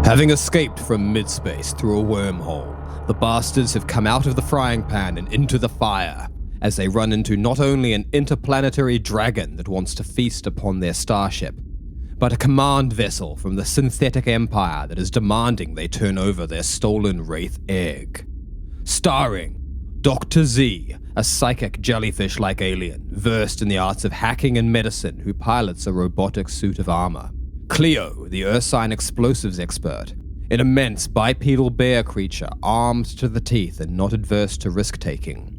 Having escaped from mid-space through a wormhole, the bastards have come out of the frying pan and into the fire, as they run into not only an interplanetary dragon that wants to feast upon their starship, but a command vessel from the synthetic empire that is demanding they turn over their stolen wraith egg. Starring Dr. Z, a psychic jellyfish-like alien versed in the arts of hacking and medicine who pilots a robotic suit of armor. Cleo, the ursine explosives expert, an immense bipedal bear creature armed to the teeth and not adverse to risk-taking.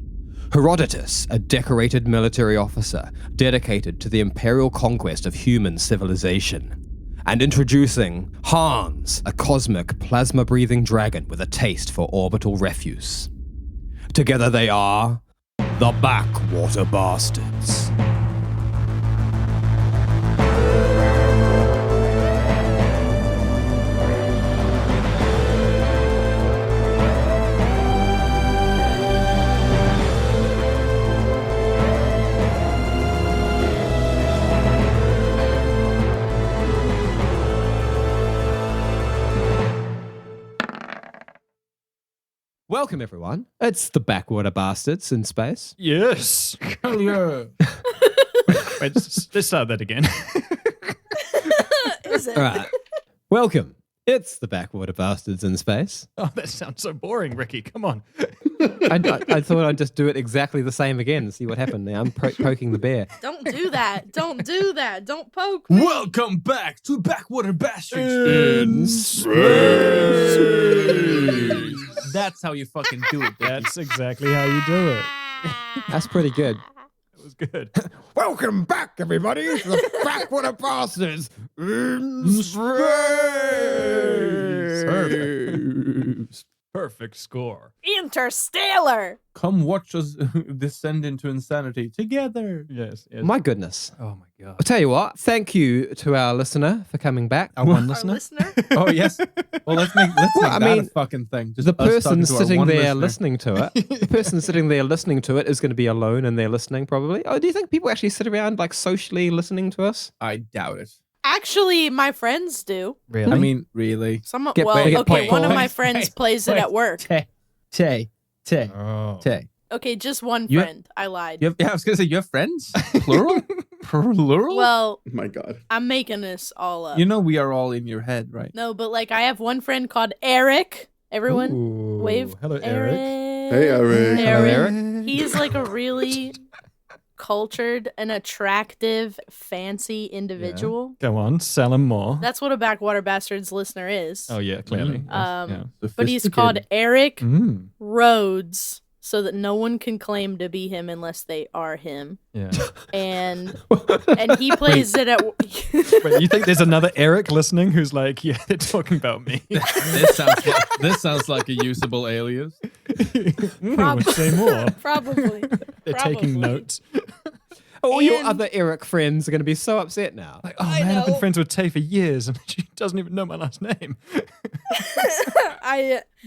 Herodotus, a decorated military officer dedicated to the imperial conquest of human civilization. And introducing Hans, a cosmic plasma-breathing dragon with a taste for orbital refuse. Together they are the Backwater Bastards. Welcome, everyone. It's the Backwater Bastards in space. Yes. Hell yeah. Wait, let's start that again. Is it? All right. Welcome. It's the Backwater Bastards in space. Oh, that sounds so boring, Ricky. Come on. I thought I'd just do it exactly the same again and see what happened. Now I'm poking the bear. Don't do that. Don't do that. Don't poke me. Welcome back to Backwater Bastards In space. That's how you fucking do it, Dad. That's exactly how you do it. That's pretty good. That was good. Welcome back, everybody, to the Backwater Bastards in space. Perfect score. Interstellar. Come watch us descend into insanity together. Yes. My goodness. Oh my God. I'll tell you what, thank you to our listener for coming back. Our one Our listener. listener. Oh yes. Well, let's make that mean, a fucking thing. Just The us talking person to our sitting one there listener. listening to it, the person sitting there listening to it is going to be alone and they're listening probably. Oh, do you think people actually sit around like socially listening to us? I doubt it. Actually, my friends do. Really? I mean, really. Some. Get Well, paid. okay. Wait, One of wait, my friends plays it at work. Tay. Oh. Okay, just one You- friend. I lied. I was gonna say you have friends. Plural. Plural. Well, Oh my God. I'm making this all up. you know we are all in your head, right? No, but like I have one friend called Eric. Everyone, Ooh. wave. Hello, Eric. Hey, Eric. Hello, Eric. He's like a really cultured and attractive, fancy individual. Go on, sell him more. That's what a Backwater Bastards listener is. Oh yeah, clearly. Um, Yeah. But he's called Eric Mm. Rhodes, so that no one can claim to be him unless they are him. Yeah. And he plays it at. Wait, you think there's another Eric listening who's like, yeah, they're talking about me? this sounds like a usable alias. Say more. Probably. They're taking notes. All your And- other Eric friends are going to be so upset now. Like, oh I man, I've been know. friends with Tay for years and she doesn't even know my last name.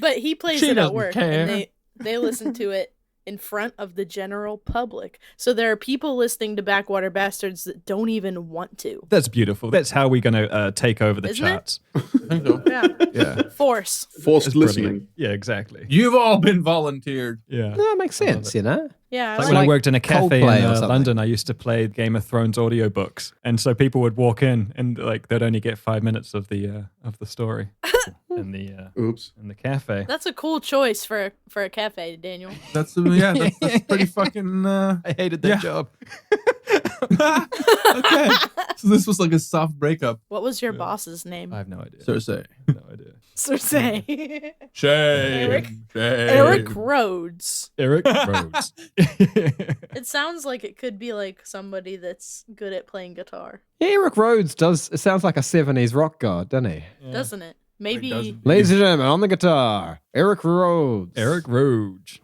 But he plays She it at doesn't work, care. and they listen to it in front of the general public. So there are people listening to Backwater Bastards that don't even want to. That's beautiful. That's how we're going to take over the Isn't it? charts. I think so. Yeah. Yeah. Force. Forced It's listening. brilliant. Yeah, exactly. You've all been volunteered. Yeah. No, it makes sense, you know? Yeah. Like I when I like worked in a cafe Coldplay in or something. London, I used to play Game of Thrones audiobooks, and so people would walk in and like they'd only get 5 minutes of the story in the Oops. cafe. That's a cool choice for a cafe, Daniel. That's pretty fucking. I hated that Yeah. job. Okay, so this was like a soft breakup. What was your boss's name? I have no idea. Cersei. No idea. Cersei. Shame. Eric? Shame. Eric Rhodes. Eric Rhodes. It sounds like it could be like somebody that's good at playing guitar, Yeah, Eric Rhodes it sounds like a 70s rock god, doesn't he? doesn't it? Maybe. doesn't. Ladies and gentlemen, on the guitar, Eric Rhodes. Eric Rhodes.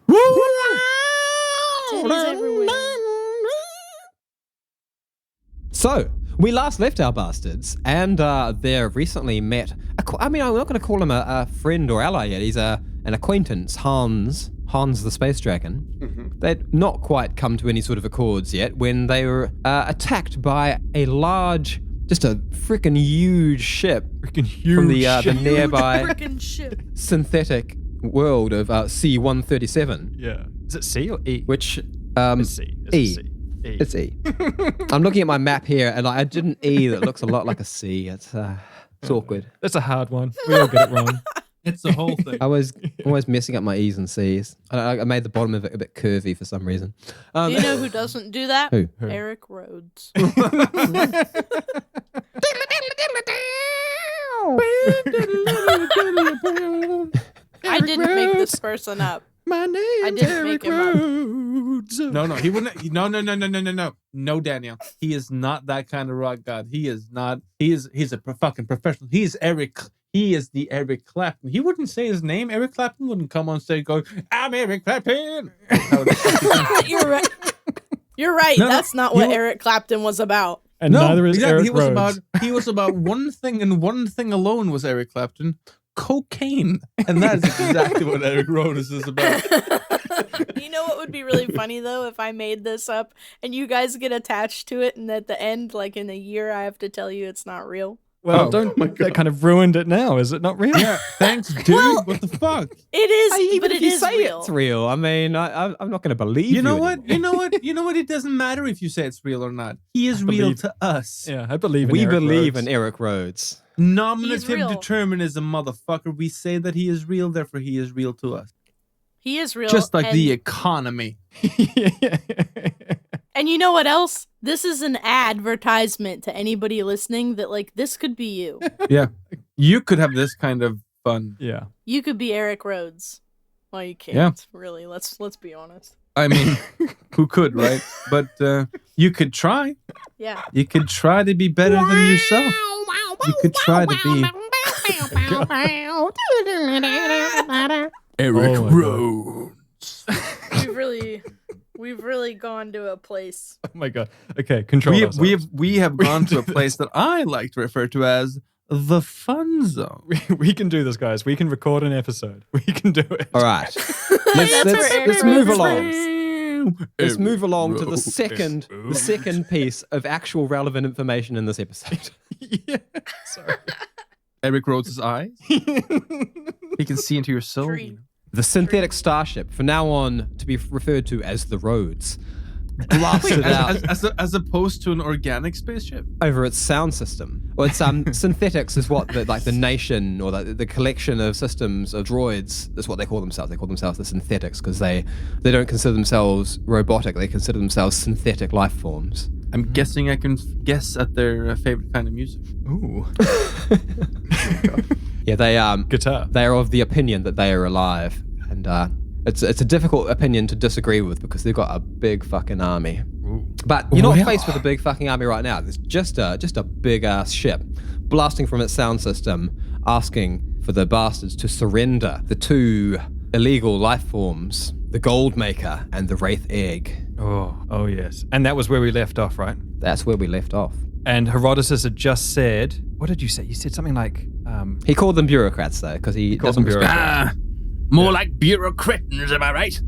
Titties everywhere. So, we last left our bastards, and they're recently met. I'm not going to call him a friend or ally yet. He's an acquaintance, Hans the space dragon. Mm-hmm. They'd not quite come to any sort of accords yet when they were attacked by a large just a freaking huge ship Freaking huge. from the nearby Freaking shit. synthetic world of C-137, Yeah. Is it C or E? which It's C. It's E. C. E. It's E. I'm looking at my map here, and I did an E that looks a lot like a C. It's awkward. That's a hard one. We all get it wrong. It's the whole thing. I was always messing up my E's and C's. I made the bottom of it a bit curvy for some reason. Do you know who doesn't do that? Who? Eric Rhodes. I didn't make this person up. My name I didn't make him up. Rhodes. No, he wouldn't. No. No, Daniel. He is not that kind of rock god. He is not. He's a fucking professional. He's Eric. He is the Eric Clapton. He wouldn't say his name. Eric Clapton wouldn't come on stage going, "I'm Eric Clapton." You're right. You're right. No, That's not what Eric Clapton was about. And neither is Eric he was Rhodes. he was about one thing, and one thing alone was Eric Clapton: cocaine. And that is exactly what Eric Rhodes is about. You know what would be really funny though if I made this up and you guys get attached to it, and at the end, like in a year, I have to tell you it's not real. Well, Oh my God. That kind of ruined it now. Is it not real? Yeah, thanks, dude. Well, what the fuck? It is, Even but if it you is say real. it's real, I mean, I'm not going to believe you. You know what? anymore. You know what? You know what? It doesn't matter if you say it's real or not. He is real believe- to us. Yeah, I believe in We Eric believe Rhodes. in Eric Rhodes. Nominative real. determinism, motherfucker. We say that he is real, therefore he is real to us. He is real. Just like and, the economy. And you know what else? This is an advertisement to anybody listening that like this could be you. Yeah. You could have this kind of fun. Yeah. You could be Eric Rhodes. Well, you can't. Yeah. Really. Let's be honest. I mean, who could, right? But you could try. Yeah. You could try to be better than yourself. You could try to be Eric Oh my Rhodes. We've really gone to a place. Oh my God. Okay, control ourselves. We have gone to a place that I like to refer to as the fun zone. We can do this, guys. We can record an episode. We can do it. All right. That's where Eric let's move Rhodes along. lives. Let's move along to the second piece of actual relevant information in this episode. Yeah. Sorry. Eric Rhodes' eyes. He can see into your soul. Tree. The synthetic starship, from now on to be referred to as the Rhodes, blasted out As opposed to an organic spaceship. over its sound system. Well, it's synthetics is what the nation or the collection of systems of droids is what they call themselves. They call themselves the synthetics because they don't consider themselves robotic. They consider themselves synthetic life forms. I'm guessing I can guess at their favorite kind of music. Ooh. Yeah, they Guitar. they are of the opinion that they are alive, and it's a difficult opinion to disagree with because they've got a big fucking army. Ooh. But you're not Well. faced with a big fucking army right now. There's just a big ass ship blasting from its sound system, asking for the bastards to surrender the two illegal life forms, the Goldmaker and the Wraith Egg. Oh yes. And that was where we left off, right? That's where we left off. And Herodotus had just said, what did you say? You said something like, He called them bureaucrats though, because he called doesn't them bureaucrats. More like bureaucratins, am I right?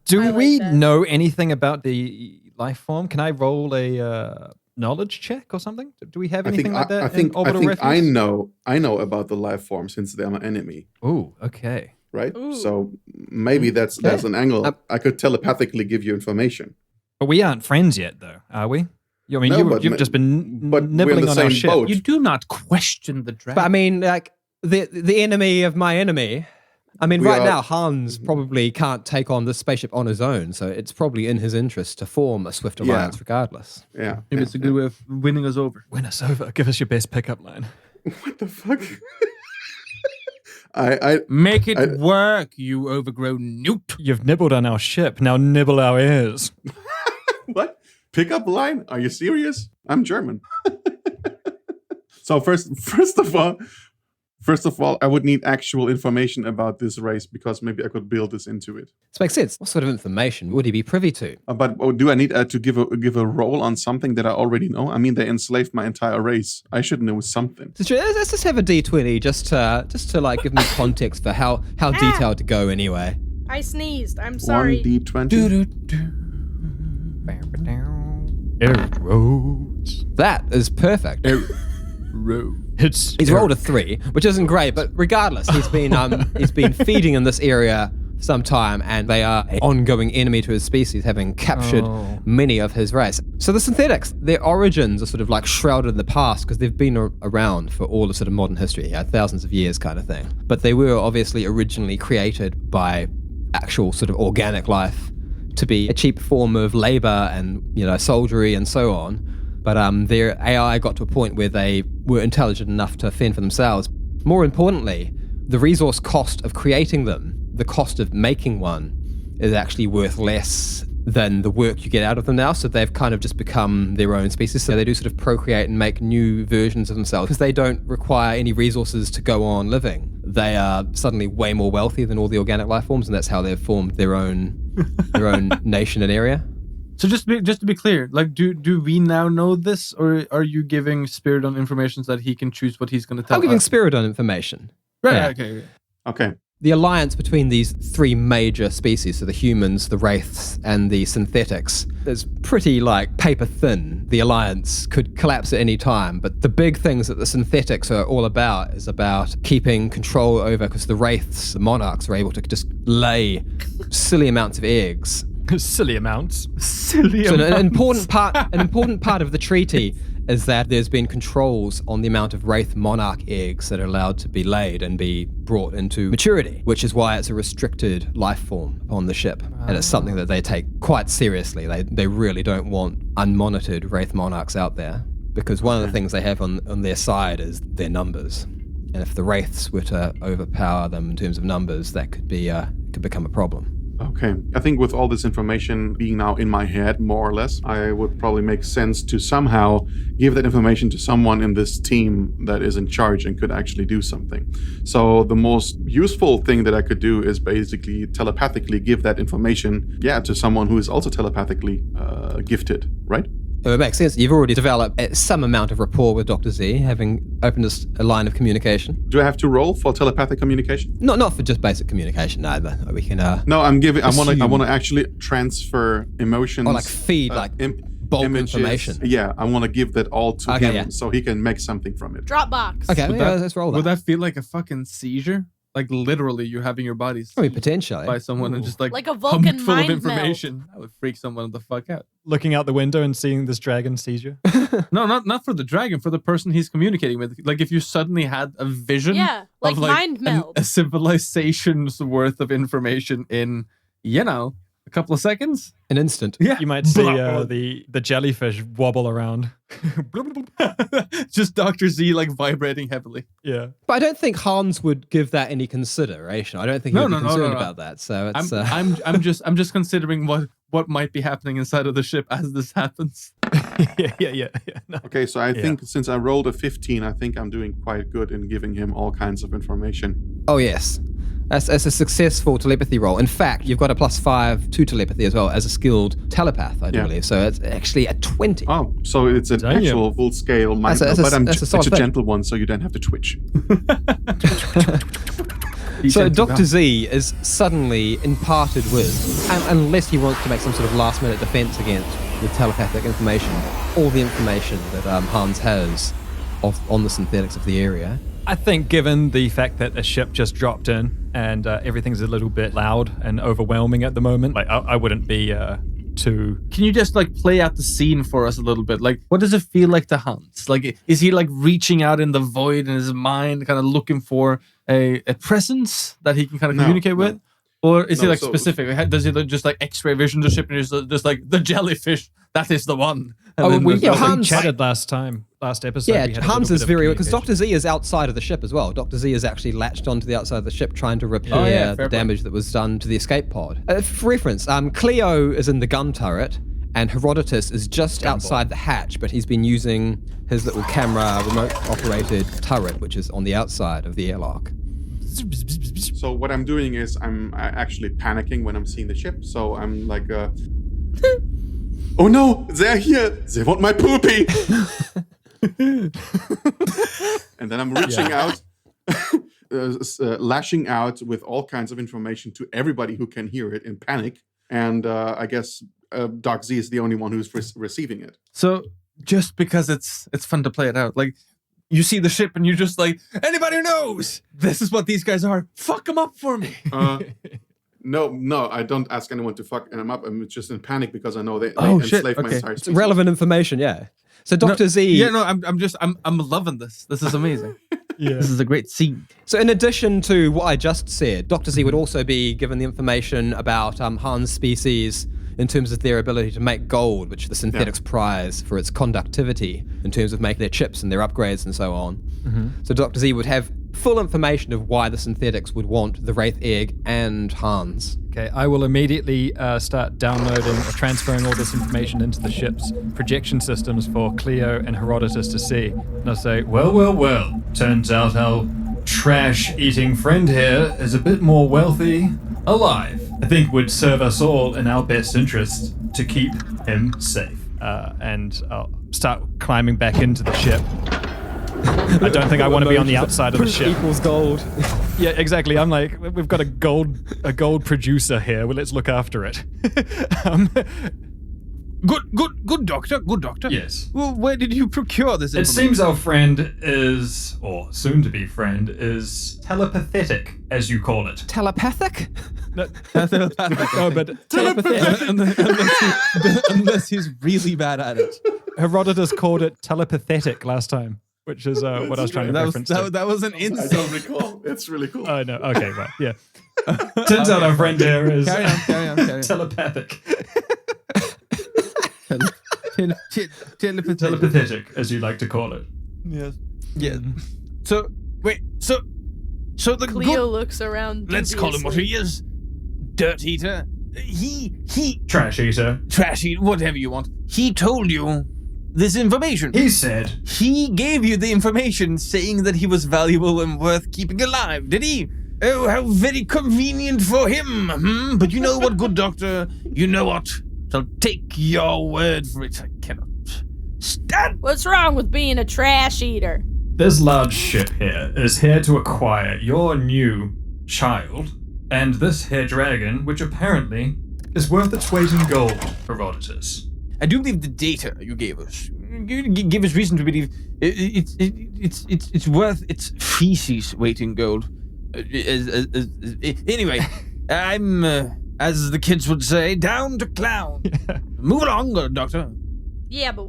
do I like we that. know anything about the life form? Can I roll a knowledge check or something? Do we have anything like that? I think in orbital I reference? know about the life form since they're my enemy, Ooh, okay. right? Ooh. So maybe that's an angle. I could telepathically give you information. But we aren't friends yet, though, are we? I mean, No, but you've ma- just been but we're in nibbling the on our same ship. boat. You do not question the dragon. But I mean, like the enemy of my enemy. I mean, We right are- now Hans probably can't take on this spaceship on his own, so it's probably in his interest to form a swift Yeah. alliance, regardless. Yeah. Maybe it's a good way of winning us over. Win us over. Give us your best pickup line. What the fuck? I Make it I- work, you overgrown newt. You've nibbled on our ship. Now nibble our ears. what? Pickup line? Are you serious? I'm German. So first of all, I would need actual information about this race because maybe I could build this into it. This makes sense. What sort of information would he be privy to? But do I need to give a role on something that I already know? I mean, they enslaved my entire race. I should know something. Let's just have a D20 just to like give me context for how detailed to go anyway. I sneezed. I'm sorry. 1d20. Erodes. That is perfect. He's rolled a 3, which isn't great, but regardless, he's been feeding in this area some time, and they are an ongoing enemy to his species, having captured many of his race. So the synthetics, their origins are sort of like shrouded in the past because they've been around for all of sort of modern history, thousands of years kind of thing. But they were obviously originally created by actual sort of organic life to be a cheap form of labor and, soldiery and so on. But their AI got to a point where they were intelligent enough to fend for themselves. More importantly, the resource cost of creating them, the cost of making one, is actually worth less than the work you get out of them now. So they've kind of just become their own species. So they do sort of procreate and make new versions of themselves because they don't require any resources to go on living. They are suddenly way more wealthy than all the organic life forms, and that's how they've formed their own nation and area. So just to be clear, like, do we now know this, or are you giving Spiridon information so that he can choose what he's going to tell us? I'm giving Spiridon information. Right, Yeah. okay. The alliance between these 3 major species, so the humans, the wraiths, and the synthetics, is pretty paper thin. The alliance could collapse at any time, but the big things that the synthetics are all about is about keeping control over, because the wraiths, the monarchs, are able to just lay silly amounts of eggs. Silly amounts. So an important part of the treaty is that there's been controls on the amount of wraith monarch eggs that are allowed to be laid and be brought into maturity, which is why it's a restricted life form on the ship. And it's something that they take quite seriously. They really don't want unmonitored wraith monarchs out there, because one of the things they have on their side is their numbers. And if the wraiths were to overpower them in terms of numbers, that could become a problem. Okay. I think with all this information being now in my head, more or less, I would probably make sense to somehow give that information to someone in this team that is in charge and could actually do something. So the most useful thing that I could do is basically telepathically give that information, to someone who is also telepathically gifted, right? It makes sense. You've already developed some amount of rapport with Dr. Z, having opened a line of communication. Do I have to roll for telepathic communication? Not for just basic communication either. We can. No, I'm giving. I want to actually transfer emotions. Or feed bulk images. Information. Yeah, I want to give that all to him so he can make something from it. Dropbox. Okay, let's roll that. Would that feel like a fucking seizure? Like literally, you having your body seized potentially by someone and just like a Vulcan full of mind information. meld. That would freak someone the fuck out. Looking out the window and seeing this dragon seizure. No, not for the dragon, for the person he's communicating with. Like if you suddenly had a vision of mind meld. A civilization's worth of information in, a couple of seconds. An instant. Yeah. You might see the jellyfish wobble around. Just Dr. Z vibrating heavily. Yeah. But I don't think Hans would give that any consideration. I don't think he would be concerned about that. So it's I'm just considering what might be happening inside of the ship as this happens. Yeah. No. Okay, so I think since I rolled a 15, I think I'm doing quite good in giving him all kinds of information. Oh yes. As a successful telepathy roll. In fact, you've got a +5 to telepathy as well as a skilled telepath, I believe. So it's actually a 20. Oh, so it's an actual full-scale mind meld, but it's a gentle one, so you don't have to twitch. So Dr. Z is suddenly imparted with, unless he wants to make some sort of last-minute defense against the telepathic information, all the information that Hans has on the synthetics of the area. I think given the fact that a ship just dropped in and everything's a little bit loud and overwhelming at the moment, I wouldn't be too... Can you just play out the scene for us a little bit? What does it feel like to Hans? Is he reaching out in the void in his mind, kind of looking for a presence that he can kind of communicate with? Or is he specific? Does he just X-ray vision the ship and he's just the jellyfish? That is the one. Hans chatted last episode. Yeah, Hans is very... Because Dr. Z is outside of the ship as well. Dr. Z is actually latched onto the outside of the ship trying to repair the damage that was done to the escape pod. For reference, Cleo is in the gun turret and Herodotus is just outside the hatch, but he's been using his little camera remote-operated turret, which is on the outside of the airlock. So what I'm doing is I'm actually panicking when I'm seeing the ship. So I'm oh no, they're here. They want my poopy. And then I'm reaching out, lashing out with all kinds of information to everybody who can hear it in panic. And I guess Doc Z is the only one who's receiving it. So just because it's fun to play it out, like you see the ship and you're just like, anybody who knows this is what these guys are, fuck them up for me. No, I don't ask anyone to fuck them up. I'm just in panic because I know they shit. enslave my Okay. entire It's species. relevant information, yeah. So Dr. Z... Yeah, no, I'm loving this. This is amazing. Yeah. This is a great scene. So in addition to what I just said, Dr. Z would also be given the information about Han's species in terms of their ability to make gold, which the synthetics prize for its conductivity in terms of making their chips and their upgrades and so on. So Dr. Z would have full information of why the synthetics would want the Wraith Egg and Hans. Okay, I will immediately start downloading or transferring all this information into the ship's projection systems for Cleo and Herodotus to see. And I'll say, well, turns out our trash-eating friend here is a bit more wealthy alive. I think would serve us all in our best interest to keep him safe. And I'll start climbing back into the ship. I don't think I want to be on the outside of the ship. Equals gold. Yeah, exactly. I'm like, we've got a gold producer here. Well, let's look after it. Good doctor. Good doctor. Yes. Well, where did you procure this It information? seems our friend is, or soon-to-be friend, is telepathetic, as you call it. Telepathic? No, but unless he's really bad at it. Herodotus called it telepathetic last time, which is what I was trying to reference to. That was an I insult. don't recall. It's really cool. Oh, no. Okay, well, yeah. Turns out our friend here is Carry on. telepathic. Telepathy. Telepathetic, as you like to call it. Yes. Yeah. So wait. So the Cleo looks around. let's call him what he is. Dirt eater. He Trash eater. trash eater. Whatever you want. He told you this information. He said, He gave you the information saying that he was valuable and worth keeping alive, did he? Oh, how very convenient for him. But you know what, good doctor? You know what? So take your word for it. I cannot stand. What's wrong with being a trash eater? this large ship here is here to acquire your new child and this here dragon, which apparently is worth its weight in gold, Herodotus. I do believe the data you gave us. You give us reason to believe it's worth its feces weight in gold. Anyway, I'm, as the kids would say, down to clown. Move along, good doctor. Yeah, but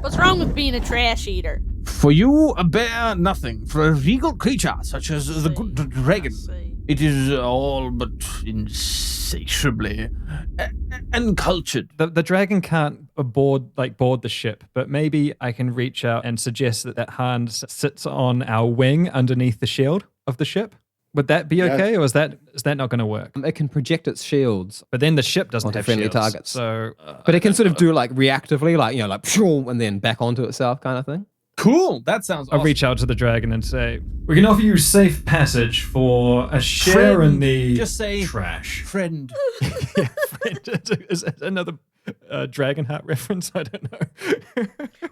what's wrong with being a trash eater? For you, a bear, nothing. For a regal creature such as the good dragon, it is all but insatiably uncultured. The dragon can't board the ship, but maybe I can reach out and suggest that Hans sits on our wing underneath the shield of the ship. Would that be okay, or is that not going to work? It can project its shields But then the ship doesn't onto have friendly shields, targets. so but it can sort of do like reactively, like, you know, like pshoo, and then back onto itself kind of thing. Cool, that sounds I'll awesome. reach out to the dragon and say, we can offer you safe passage for a share in the Just say trash. friend. Yeah, friend. Is that another Dragon Heart reference? I don't know.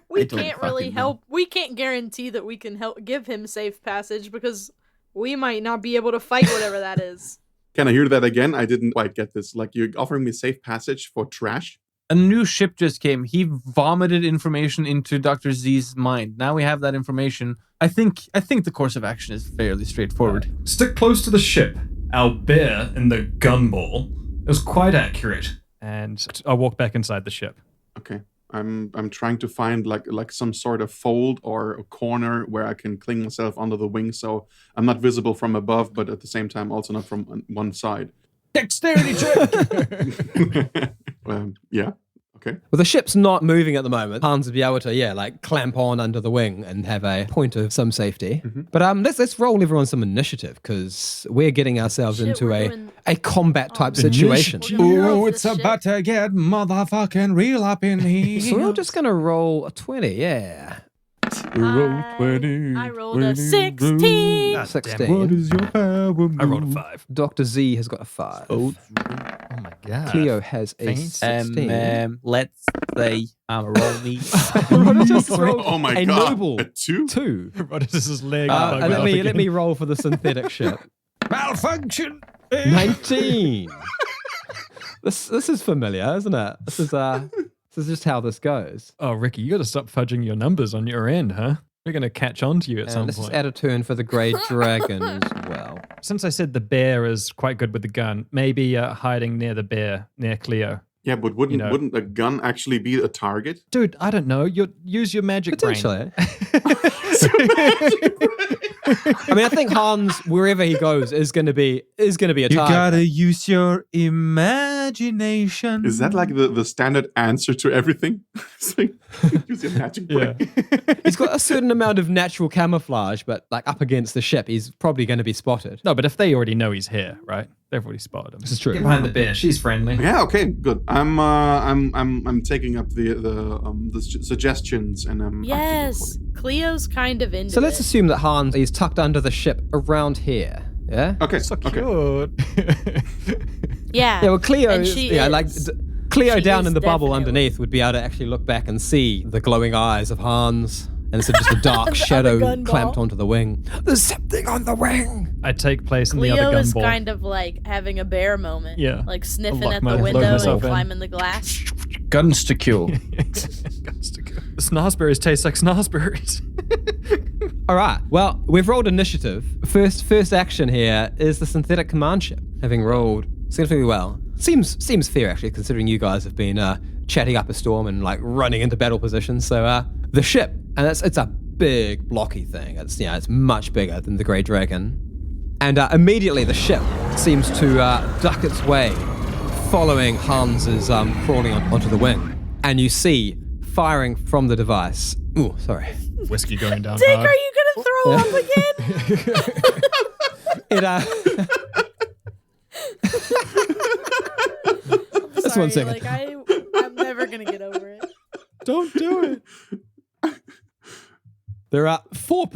We don't can't really fucking know. help. We can't guarantee that we can help give him safe passage because we might not be able to fight whatever that is. Can I hear that again? I didn't quite get this. Like, you're offering me safe passage for trash? A new ship just came. He vomited information into Dr. Z's mind. Now we have that information. I think the course of action is fairly straightforward. Stick close to the ship. Our bear in the gunball is quite accurate. And I'll walk back inside the ship. Okay. I'm trying to find like some sort of fold or a corner where I can cling myself under the wing so I'm not visible from above, but at the same time also not from one side. Dexterity check! Yeah. Okay. Well, the ship's not moving at the moment. Hans would be able to, like clamp on under the wing and have a point of some safety. Mm-hmm. But let's roll everyone some initiative because we're getting ourselves Shit, into we're a doing- combat type situation. Ooh, it's about to get motherfucking real up in here. So we're just gonna roll a 20, yeah. I rolled a 16. 16. is your power? I rolled a 5. Dr. Z has got a 5. Oh my god. Cleo has a Thanks. 16. Let's say I'm rolling. Herodotus rolled Oh my a god. noble A 2? 2. Herodotus' leg. And let me roll for the synthetic ship. Malfunction. 19. This is familiar, isn't it? This is just how this goes. Oh, Ricky, you got to stop fudging your numbers on your end, huh? We're going to catch on to you at some Let's point. just add a turn for the Grey Dragon as well. Since I said the bear is quite good with the gun, maybe hiding near the bear, near Cleo. Yeah, but wouldn't a gun actually be a target? Dude, I don't know. Use your magic brain. Potentially. I mean, I think Hans, wherever he goes, is going to be a target. You gotta use your imagination. Is that like the standard answer to everything? It's like, use your magic brain. He's got a certain amount of natural camouflage, but like up against the ship, he's probably going to be spotted. No, but if they already know he's here, right? They've already spotted him. This is true. Get behind the bear. She's friendly. Yeah. Okay. Good. I'm taking up the suggestions and I'm acting Yes, Cleo's kind of into So let's it. assume that Hans is tucked under the ship around here. Yeah. Okay. So okay. cute. Yeah. Yeah. Well, Cleo. And she is. Cleo She down is in the bubble definitely. underneath would be able to actually look back and see the glowing eyes of Hans. And instead of just a dark The other shadow gun clamped ball. onto the wing. There's something on the wing. I take place in the other Cleo gun is ball. kind of like having a bear moment. Yeah. Like sniffing lock at my- the load window myself and in. climbing the glass. Guns to kill. The snozberries taste like snozberries. All right. Well, we've rolled initiative. First action here is the synthetic command ship, having rolled significantly well. Seems fair actually, considering you guys have been chatting up a storm and like running into battle positions. So the ship, and it's a big blocky thing. It's much bigger than the Grey Dragon, and immediately the ship seems to duck its way, following Hans's crawling onto the wing, and you see firing from the device. Ooh, sorry. Whiskey going down Dick, hard. are you gonna throw up again? It Just Sorry, one second. Like I'm never gonna get over it. Don't do it. There are four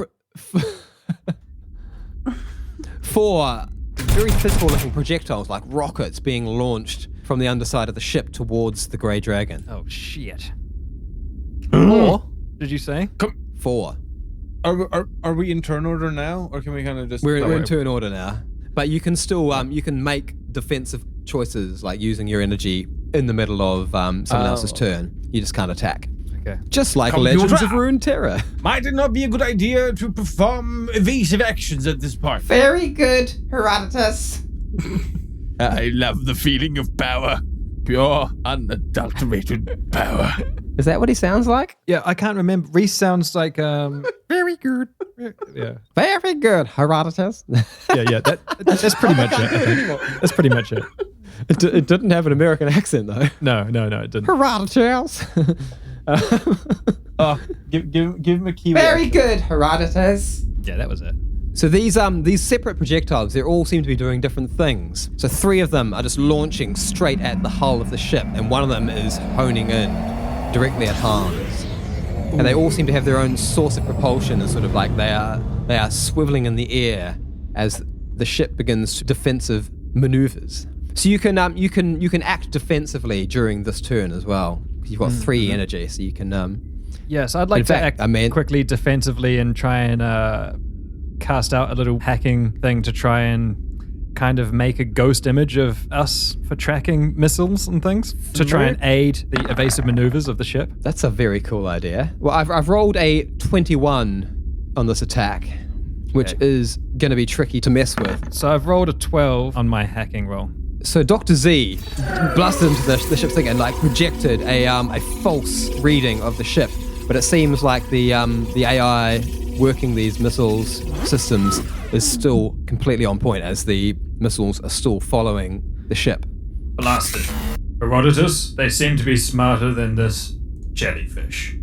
very physical-looking projectiles, like rockets, being launched from the underside of the ship towards the Grey Dragon. Oh, shit. Four. Did you say? Four. Are we in turn order now, or can we kind of just? We're in turn order now, but you can still you can make defensive choices, like using your energy in the middle of someone else's turn. You just can't attack. Okay. Just like Computer. Legends of Ruined Terror. Might it not be a good idea to perform evasive actions at this part? Very good, Herodotus. I love the feeling of power. Pure, unadulterated power. Is that what he sounds like? Yeah, I can't remember. Reese sounds like very good. Yeah. Very good, Herodotus. Yeah. That's pretty much it. I think. That's pretty much it. It didn't have an American accent though. No, it didn't. Herodotus. Give him a key. Very good, Herodotus. Yeah, that was it. So these separate projectiles, they all seem to be doing different things. So three of them are just launching straight at the hull of the ship, and one of them is honing in directly at Hans. And they all seem to have their own source of propulsion, and sort of like they are swiveling in the air as the ship begins defensive maneuvers. So you can act defensively during this turn as well. You've got 3 energy, so you can. Yes, I'd like In to fact, act quickly defensively and try and cast out a little hacking thing to try and kind of make a ghost image of us for tracking missiles and things to try and aid the evasive maneuvers of the ship. That's a very cool idea. Well, I've rolled a 21 on this attack, which is going to be tricky to mess with. So I've rolled a 12 on my hacking roll. So Dr. Z blasted into the ship's thing and like projected a false reading of the ship, but it seems like the AI working these missiles systems is still completely on point as the missiles are still following the ship. Blasted. Herodotus, they seem to be smarter than this jellyfish.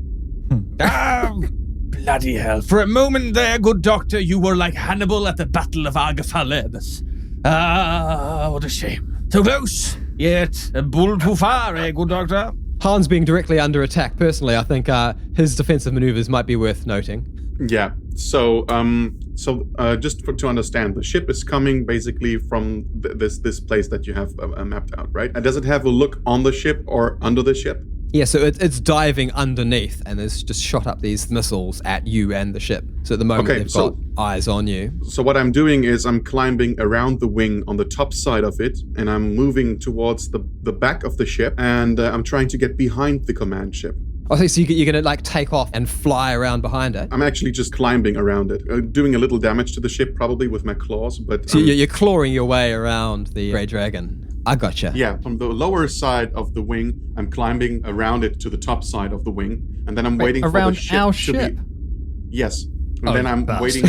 Bloody hell. For a moment there, good doctor, you were like Hannibal at the Battle of Agaphalenus. What a shame. So close, yet a bull too far, good doctor? Hans being directly under attack, personally, I think his defensive maneuvers might be worth noting. Yeah. So, just to understand, the ship is coming basically from this place that you have mapped out, right? And does it have a look on the ship or under the ship? Yeah, so it's diving underneath, and there's just shot up these missiles at you and the ship. So at the moment, Okay, they've so got eyes on you. So what I'm doing is I'm climbing around the wing on the top side of it, and I'm moving towards the back of the ship, and I'm trying to get behind the command ship. Okay, so you're going to like take off and fly around behind it? I'm actually just climbing around it, doing a little damage to the ship probably with my claws, but... So you're clawing your way around the Grey Dragon. I gotcha. Yeah, from the lower side of the wing, I'm climbing around it to the top side of the wing, and then I'm waiting for the ship our to ship? be... Yes. And Oh, then I'm bastard. waiting...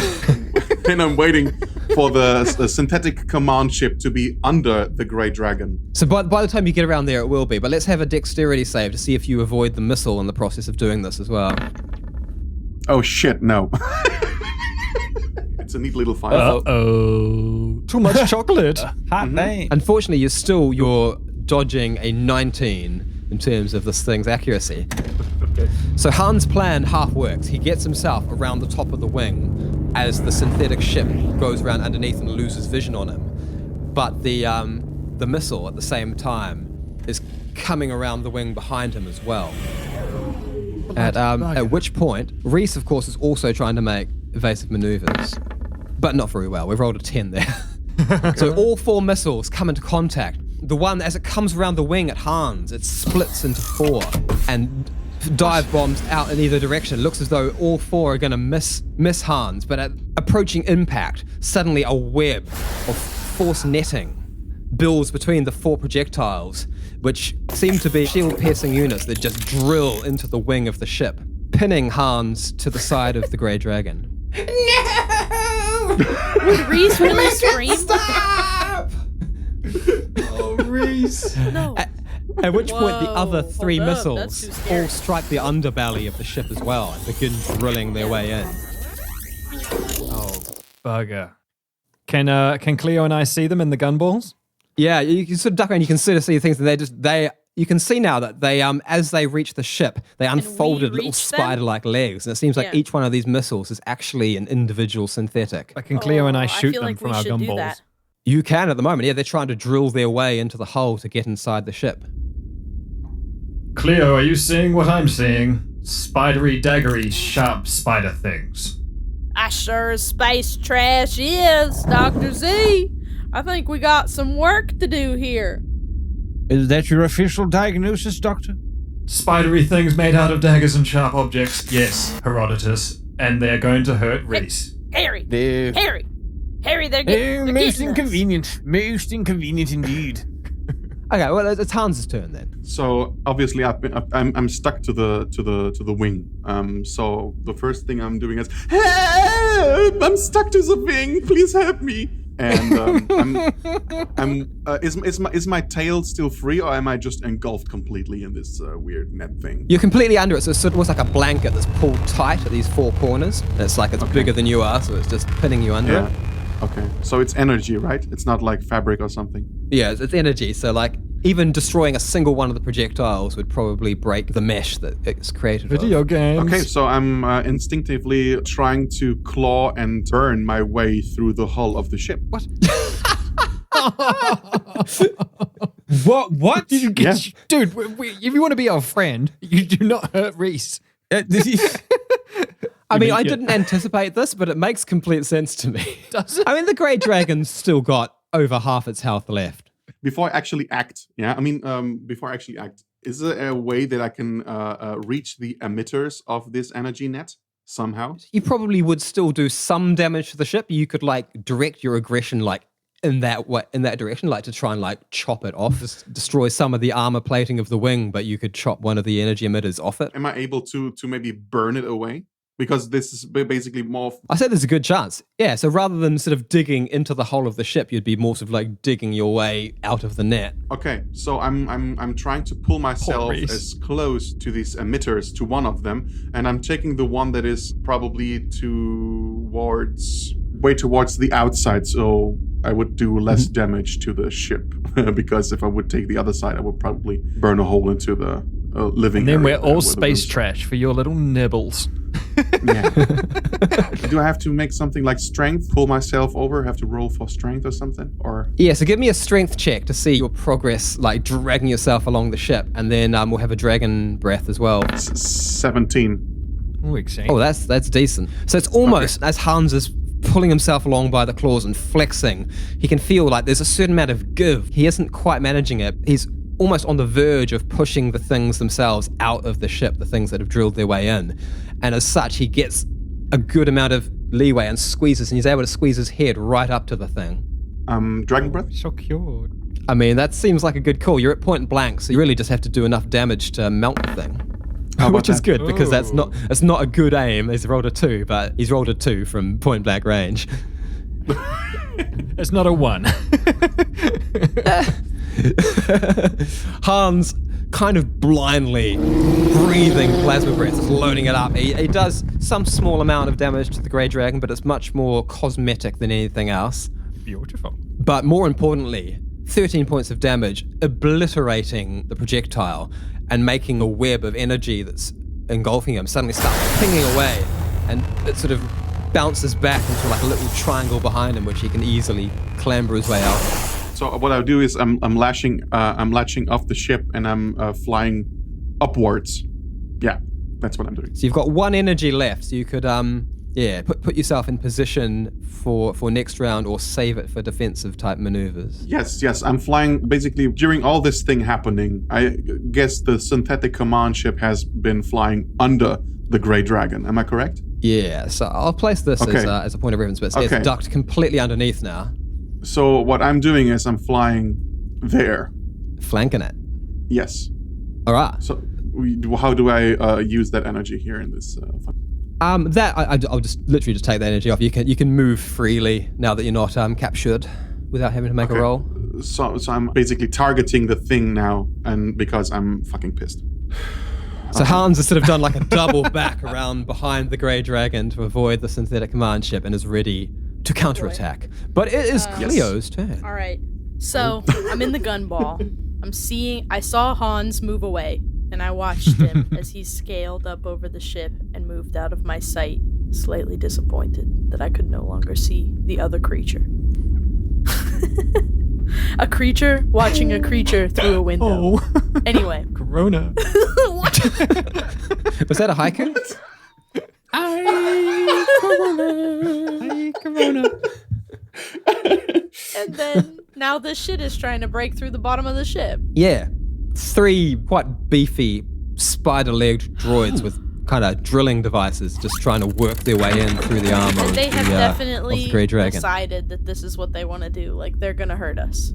then I'm waiting for the synthetic command ship to be under the Grey Dragon. So by the time you get around there, it will be. But let's have a dexterity save to see if you avoid the missile in the process of doing this as well. Oh shit, no. It's a neat little file. Uh-oh. Too much chocolate. Hot dang. Unfortunately, you're dodging a 19 in terms of this thing's accuracy. Okay. So Han's plan half works. He gets himself around the top of the wing as the synthetic ship goes around underneath and loses vision on him. But the missile at the same time is coming around the wing behind him as well. At which point, Reese, of course, is also trying to make evasive maneuvers, but not very well. We've rolled a 10 there. So all 4 missiles come into contact. The one, as it comes around the wing at Hans, it splits into 4 and dive bombs out in either direction. It looks as though all 4 are going to miss Hans, but at approaching impact, suddenly a web of force netting builds between the 4 projectiles, which seem to be shield-piercing units that just drill into the wing of the ship, pinning Hans to the side of the Grey Dragon. Would Reese really scream? Stop! Oh, Reese. No. At which point the other Whoa, 3 hold up, that's missiles too scary. all strike the underbelly of the ship as well and begin drilling their way in. Oh, bugger. Can Cleo and I see them in the gunballs? Yeah, you can sort of duck around, you can sort of see things, and you can see now that they, as they reach the ship, they unfolded little reach them? spider-like legs, and it seems like Yeah. each one of these missiles is actually an individual synthetic. Like, can Cleo and I I shoot feel them like from we our should do gunballs? that. You can at the moment, yeah, they're trying to drill their way into the hull to get inside the ship. Cleo, are you seeing what I'm seeing? Spidery, daggery, sharp spider things. I sure as space trash is, Dr. Z. I think we got some work to do here. Is that your official diagnosis, Doctor? Spidery things made out of daggers and sharp objects. Yes, Herodotus. And they're going to hurt Reese. Harry, They're Harry, they're getting most us. inconvenient. Most inconvenient indeed. Okay, well, it's Hans' turn then. So obviously I'm stuck to the wing. So the first thing I'm doing is, help! I'm stuck to the wing. Please help me. And is my tail still free, or am I just engulfed completely in this weird net thing? You're completely under it, so it sort of looks like a blanket that's pulled tight at these 4 corners. And it's like it's bigger than you are, so it's just pinning you under it. Okay. So it's energy, right? It's not like fabric or something. Yeah, it's energy, so like even destroying a single one of the projectiles would probably break the mesh that it's created Video of. games. Okay, so I'm instinctively trying to claw and burn my way through the hull of the ship. What? What? Did you get Dude, if you want to be our friend, you do not hurt Reese. I mean, I didn't anticipate this, but it makes complete sense to me. Does it? I mean, the Grey Dragon's still got over half its health left. Before I actually act, is there a way that I can reach the emitters of this energy net somehow? You probably would still do some damage to the ship. You could like direct your aggression like in that direction, like to try and like chop it off, just destroy some of the armor plating of the wing, but you could chop one of the energy emitters off it. Am I able to maybe burn it away? Because this is basically more... I say there's a good chance. Yeah, so rather than sort of digging into the hull of the ship, you'd be more sort of like digging your way out of the net. Okay, so I'm trying to pull myself as close to these emitters, to one of them, and I'm taking the one that is probably way towards the outside, so I would do less damage to the ship. Because if I would take the other side, I would probably burn a hole into the living And then we're area all with space them. trash for your little nibbles. Yeah. Do I have to make something like strength, pull myself over, have to roll for strength or something? Or Yeah, so give me a strength check to see your progress, like dragging yourself along the ship, and then we'll have a dragon breath as well. 17. Oh, exciting. Oh, that's decent. So it's almost, as Hans is pulling himself along by the claws and flexing. He can feel like there's a certain amount of give. He isn't quite managing it. He's almost on the verge of pushing the things themselves out of the ship, the things that have drilled their way in. And as such, he gets a good amount of leeway and squeezes, and he's able to squeeze his head right up to the thing. Dragon Breath? So cured. I mean, that seems like a good call. You're at point blank, so you really just have to do enough damage to melt the thing. Which is good, because it's not a good aim. He's rolled a 2, but he's rolled a 2 from point blank range. It's not a 1. Hans kind of blindly breathing plasma breath, loading it up. He does some small amount of damage to the Grey Dragon, but it's much more cosmetic than anything else. Beautiful. But more importantly, 13 points of damage, obliterating the projectile and making a web of energy that's engulfing him suddenly starts pinging away, and it sort of bounces back into like a little triangle behind him, which he can easily clamber his way out. So what I'll do is I'm latching off the ship, and I'm flying upwards. Yeah, that's what I'm doing. So you've got 1 energy left, so you could put yourself in position for next round, or save it for defensive type maneuvers. Yes, I'm flying. Basically, during all this thing happening, I guess the synthetic command ship has been flying under the Grey Dragon. Am I correct? Yeah, so I'll place this as a point of reference, but it's ducked completely underneath now. So what I'm doing is I'm flying there. Flanking it. Yes. All right. So how do I use that energy here in this? I'll just literally just take that energy off. You can move freely now that you're not captured, without having to make a roll. So I'm basically targeting the thing now, and because I'm fucking pissed. So Hans has sort of done like a double back around behind the Grey Dragon to avoid the synthetic command ship, and is ready to counterattack. But it is Cleo's turn. All right. So I'm in the gun ball. I saw Hans move away, and I watched him as he scaled up over the ship and moved out of my sight, slightly disappointed that I could no longer see the other creature. A creature watching a creature through a window. Oh. Anyway. Corona. Was that a haiku? Corona. And then now this shit is trying to break through the bottom of the ship. Yeah. 3 quite beefy, spider-legged droids with kind of drilling devices just trying to work their way in through the armor And they have definitely of the Grey Dragon. decided that this is what they want to do. Like, they're going to hurt us.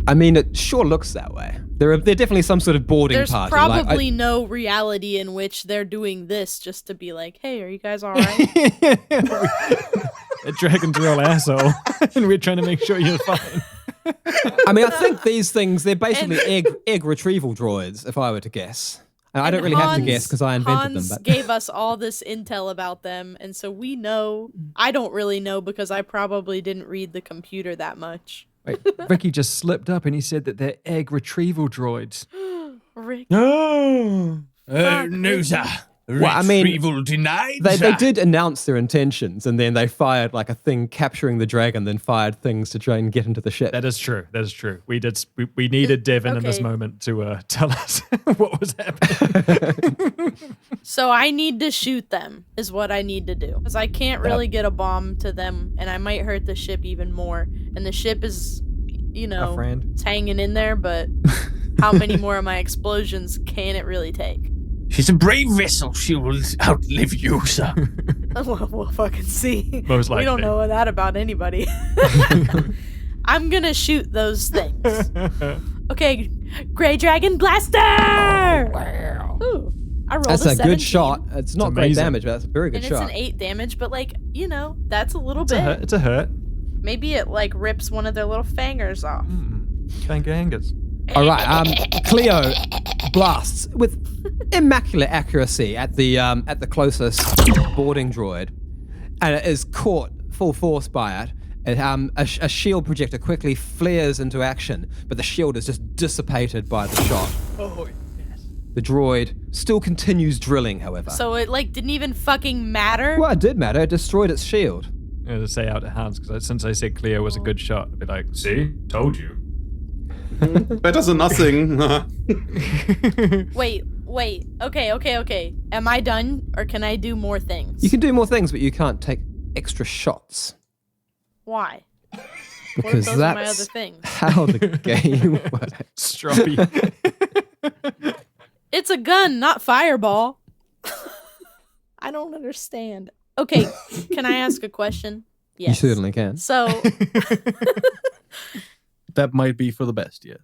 I mean, it sure looks that way. They're definitely some sort of boarding There's party. probably no reality in which they're doing this just to be like, hey, are you guys all right? A dragon's a real asshole, and we're trying to make sure you're fine. I mean, I think these things, they're basically egg retrieval droids, if I were to guess. And I don't really have to guess because I invented Hans them. But gave us all this intel about them, and so we know. I don't really know because I probably didn't read the computer that much. Wait, Ricky just slipped up and he said that they're egg retrieval droids. Rick. No, Fuck, no, sir. Well, I mean, Retrieval denied. they sir. did announce their intentions, and then they fired like a thing capturing the dragon, then fired things to try and get into the ship. That is true. That is true. We needed Devin in this Okay. moment to tell us what was happening. So I need to shoot them, is what I need to do. Because I can't really get a bomb to them, and I might hurt the ship even more. And the ship is, A friend. it's hanging in there, but how many more of my explosions can it really take? She's a brave vessel. She will outlive you, sir. We'll fucking see. Most We don't likely. know that about anybody. I'm gonna shoot those things. Okay, Grey Dragon Blaster! Ooh, I rolled That's a a 17. good shot. It's not great amazing. damage, but that's a very good And it's shot. an 8 damage, but like, that's a little bit. It's a hurt. Maybe it like rips one of their little fangers off. Bangangas. All right, Cleo blasts with immaculate accuracy at the closest boarding droid, and it is caught full force by it. A shield projector quickly flares into action, but the shield is just dissipated by the shot. Oh, yes. The droid still continues drilling, however. So it like didn't even fucking matter. Well, it did matter. It destroyed its shield. I'm going to say out to Hans, because since I said Cleo was a good shot, I'd be like, see? Told you. Better than nothing. Wait. Okay. Am I done, or can I do more things? You can do more things, but you can't take extra shots. Why? Because those are my that's other things? how the game works. Stroppy. It's a gun, not fireball. I don't understand. Okay, can I ask a question? Yes. You certainly can. So, That might be for the best, yes.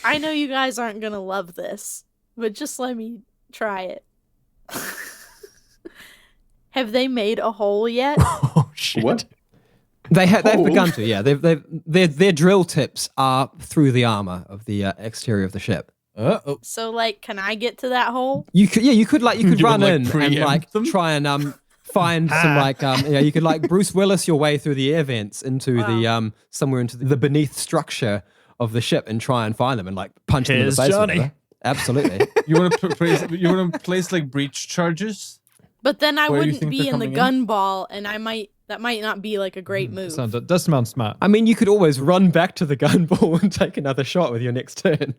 I know you guys aren't going to love this, but just let me try it. Have they made a hole yet? Oh, shit. What? They've Oh. begun to, yeah. Their drill tips are through the armor of the exterior of the ship. Uh-oh. So, like, can I get to that hole? You could You run would, in and preempt them? try and find some you could Bruce Willis your way through the air vents into the somewhere into the beneath structure of the ship and try and find them and punch them in Here's the face. or Johnny. whatever. Absolutely. You want to place breach charges? But then I Where do you wouldn't think be they're in the coming gun ball, and that might not be a great move. Does sound smart. I mean, you could always run back to the gun ball and take another shot with your next turn.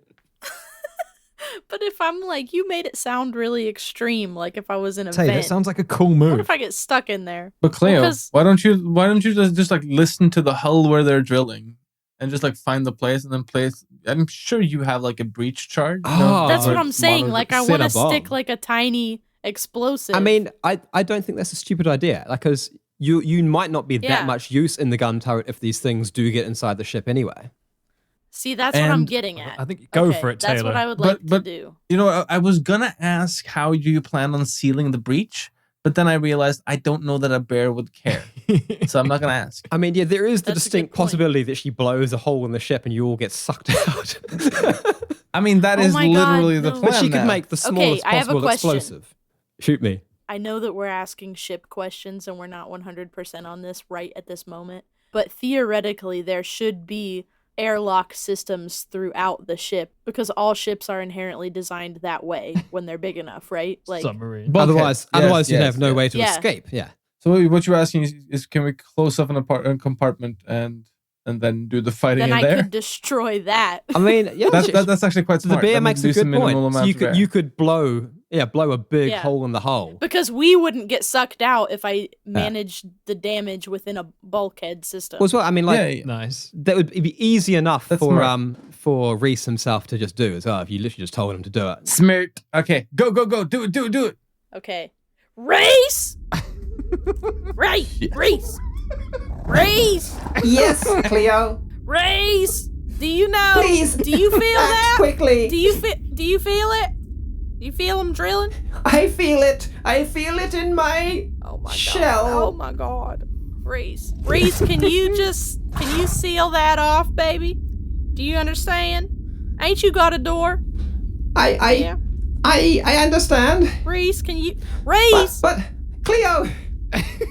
But if I'm you made it sound really extreme, like if I was in a Tay, vent. that sounds like a cool What move. if I get stuck in there? But Cleo, Because- why don't you just listen to the hull where they're drilling and just find the place and then place? I'm sure you have a breach charge. Oh. That's what Or I'm saying. I set want a to stick bomb. a tiny explosive. I mean, I don't think that's a stupid idea. Because you might not be Yeah. that much use in the gun turret if these things do get inside the ship anyway. see, that's what I'm and getting at. I think go Okay, for it, Taylor. That's what I would But- like to but- do. You know, I was gonna ask how do you plan on sealing the breach, but then I realized I don't know that a bear would care, so I'm not gonna ask. I mean, yeah, there is the That's a distinct good point. possibility that she blows a hole in the ship and you all get sucked out. I mean, that Oh is my God, literally the no. plan. But she could now. make the smallest I have a possible question. explosive. Shoot me. I know that we're asking ship questions and we're not 100% on this right at this moment, but theoretically there should be airlock systems throughout the ship because all ships are inherently designed that way when they're big enough, right? Submarine. Bulkhead. Otherwise, Yes, you'd yes, have no yes. way to Yeah. escape. Yeah. So what you're asking is can we close off a compartment and then do the fighting then in I there? could destroy that. I mean, yeah, That's actually quite the smart. bear That makes would a do some good point. minimal So amount of air. you could blow a big Yeah. hole in the hull. Because we wouldn't get sucked out if I managed the damage within a bulkhead system. Well, as well, I mean, yeah. Nice. that would be easy enough That's for smart. for Reese himself to just do as well. If you literally just told him to do it. Smart. Okay, go, do it. Okay. Race! Right! Reese! Reese! Yes, Cleo. Reese! Do you know? Please, Do you feel that? quickly. Do you feel it? Do you feel them drilling? I feel it. I feel it in my Oh my shell. god. Oh my god. Reese. Reese, can you seal that off, baby? Do you understand? Ain't you got a door? Yeah. I understand. Reese, can you Reese! But Cleo,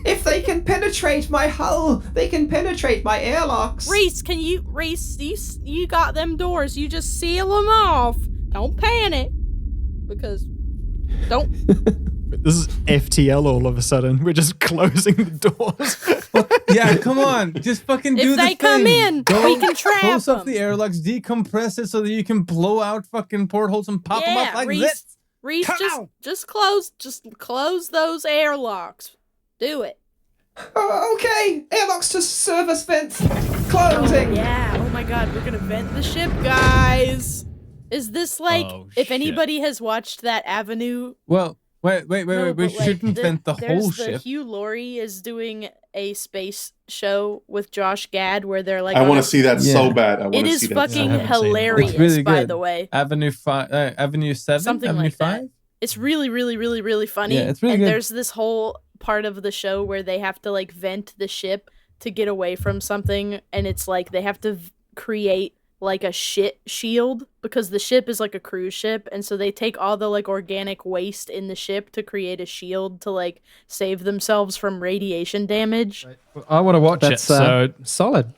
if they can penetrate my hull, they can penetrate my airlocks. Reese, you got them doors. You just seal them off. Don't panic. Because don't. This is FTL all of a sudden. We're just closing the doors. Yeah, come on, just fucking do If the they come thing. in, Go we can trap close up them. the airlocks, decompress it so that you can blow out fucking portholes and pop them up like this. Reese, Come just close those airlocks. Do it. Oh, okay, airlocks to service vents. Closing. Yeah. Oh my god, we're gonna vent the ship, guys. Is this Oh, if shit. anybody has watched that Avenue? Well, wait. No, We but, shouldn't vent the whole there's ship. Hugh Laurie is doing a space show with Josh Gad where they're I want to see that Yeah. so bad. I want It to is see that. fucking I haven't seen it. hilarious, It's really by good. the way. Avenue 7, Something Avenue like 5. that. It's really, really, really, really funny. Yeah, it's really and good. there's this whole part of the show where they have to vent the ship to get away from something, and it's they have to create a shit shield because the ship is a cruise ship, and so they take all the organic waste in the ship to create a shield to save themselves from radiation damage. I want to watch That's it. So solid.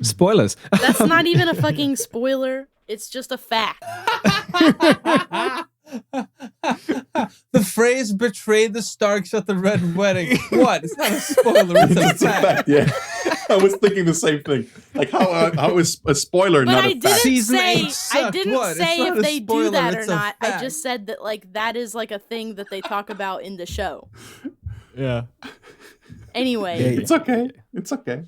Spoilers. That's not even a fucking spoiler. It's just a fact. The phrase "betrayed the Starks at the Red Wedding." What? It's not a spoiler. It's It's a a fact. fact, yeah. I was thinking the same thing. Like how is a spoiler But not I a fact? didn't Season say 8 sucked. What? It's say not if a they do spoiler, that or it's a not. I fact. just said that that is a thing that they talk about in the show. yeah. Anyway. It's okay. It's okay.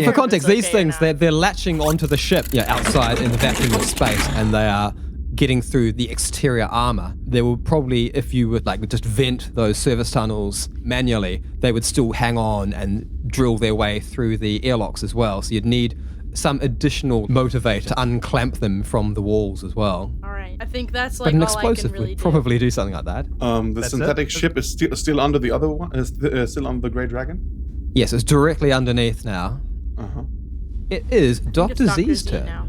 For context, It's these okay things, now. they're latching onto the ship outside in the vacuum of space, and they are getting through the exterior armor. They will probably, if you would like just vent those service tunnels manually, they would still hang on and drill their way through the airlocks as well. So you'd need some additional motivate to unclamp them from the walls as well. All right. I think that's But like an all I explosive can really would do. probably do something like that. The synthetic ship is still under the other one. Still under the Grey Dragon. Yes, it's directly underneath now. It is I think Dr. it's Dr. Z's Z turn. now.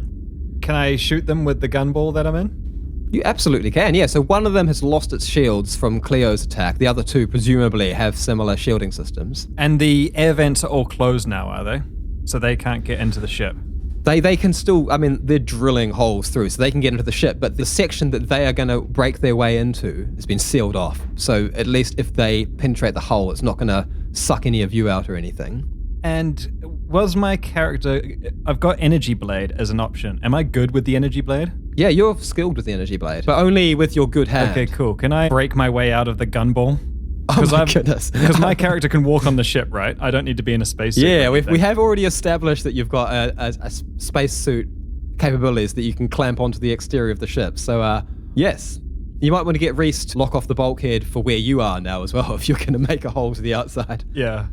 Can I shoot them with the gun ball that I'm in? You absolutely can, yeah. So one of them has lost its shields from Cleo's attack. The other two presumably have similar shielding systems. And the air vents are all closed now, are they? So they can't get into the ship. They can still, I mean, they're drilling holes through, so they can get into the ship, but the section that they are going to break their way into has been sealed off. So at least if they penetrate the hull, it's not going to suck any of you out or anything. And was my character... I've got Energy Blade as an option. Am I good with the Energy Blade? Yeah, you're skilled with the energy blade, but only with your good hand. Okay, cool. Can I break my way out of the gun ball? Oh my goodness. Because my character can walk on the ship, right? I don't need to be in a spacesuit. Yeah, or we anything. have already established that you've got a spacesuit capabilities that you can clamp onto the exterior of the ship. So, yes, you might want to get Reese to lock off the bulkhead for where you are now as well, if you're going to make a hole to the outside. Yeah.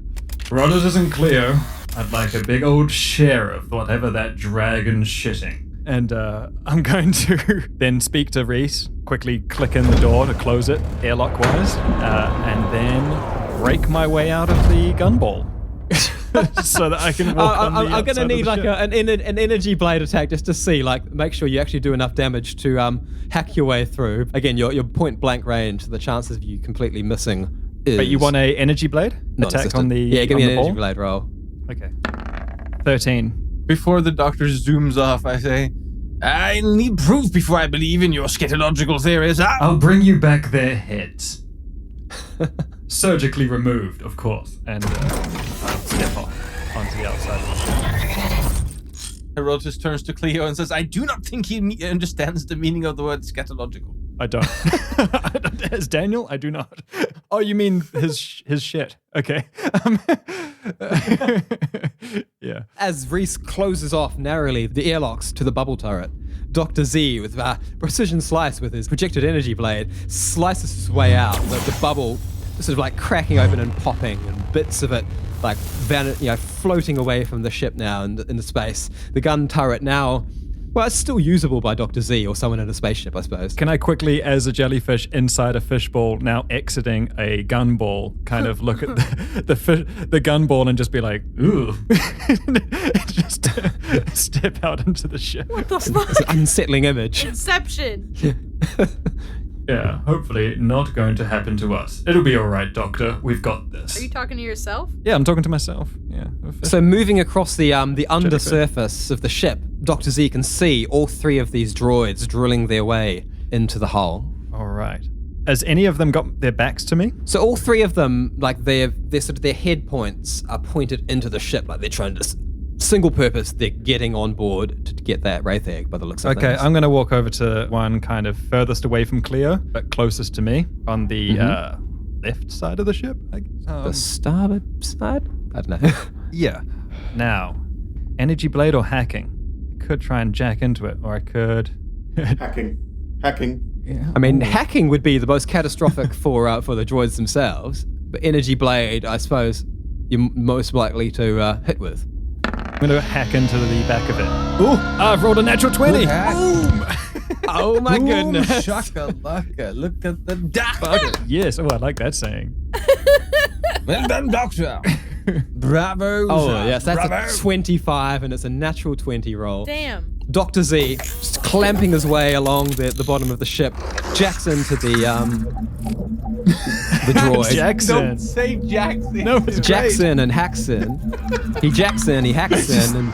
Herodotus and Cleo, I'd like a big old share of whatever that dragon's shitting. And I'm going to then speak to Reese, quickly click in the door to close it, airlock-wise, and then break my way out of the gun ball. So that I can walk on the I'm going to outside need of the like ship. an energy blade attack just to see, like, make sure you actually do enough damage to hack your way through. Again, your point blank range, the chances of you completely missing is... But you want a energy blade attack non-existent. on the Yeah, give me on an the energy ball? blade roll. Okay. 13. Before the doctor zooms off, I say, I need proof before I believe in your scatological theories. I'll bring you back their heads. Surgically removed, of course, and I'll step off onto the outside of the ship. Herodotus turns to Cleo and says, I do not think he understands the meaning of the word scatological. I don't. As Daniel, I do not. Oh, you mean his shit? Okay. Yeah. As Reese closes off narrowly the airlocks to the bubble turret, Dr. Z, with a precision slice with his projected energy blade, slices his way out, the bubble sort of like cracking open and popping, and bits of it like floating away from the ship now in the space. The gun turret now, well, it's still usable by Dr. Z or someone in a spaceship, I suppose. Can I quickly, as a jellyfish inside a fishbowl, now exiting a gun ball, kind of look at the gun ball and just be like, ooh, just step out into the ship. What the fuck? It's an unsettling image. Inception. Yeah, hopefully not going to happen to us. It'll be all right, Doctor. We've got this. Are you talking to yourself? Yeah, I'm talking to myself. Yeah. So moving across the undersurface of the ship, Dr. Z can see all three of these droids drilling their way into the hull. All right. Has any of them got their backs to me? So all three of them, like their sort of their head points are pointed into the ship, like they're trying to single purpose. They're getting on board to get that wraith egg by the looks of Okay, things. I'm going to walk over to one kind of furthest away from Cleo, but closest to me on the left side of the ship. The starboard side? I don't know. Yeah. Now, energy blade or hacking? I could try and jack into it, or I could. Hacking. Yeah. I mean, hacking would be the most catastrophic for the droids themselves, but energy blade, I suppose, you're most likely to hit with. I'm going to hack into the back of it. Ooh, I've rolled a natural 20. Boom! Oh my goodness. Shakalaka, look at the Fuck. Yes. Oh, I like that saying. Well done, Doctor. Bravo. Oh, sir. yes, that's Bravo. a 25, and it's a natural 20 roll. Damn. Dr. Z, just clamping his way along the bottom of the ship, jacks into the droid. Jackson. Don't say Jackson. No, it's Jackson and hacks in. He jacks in, he hacks in, and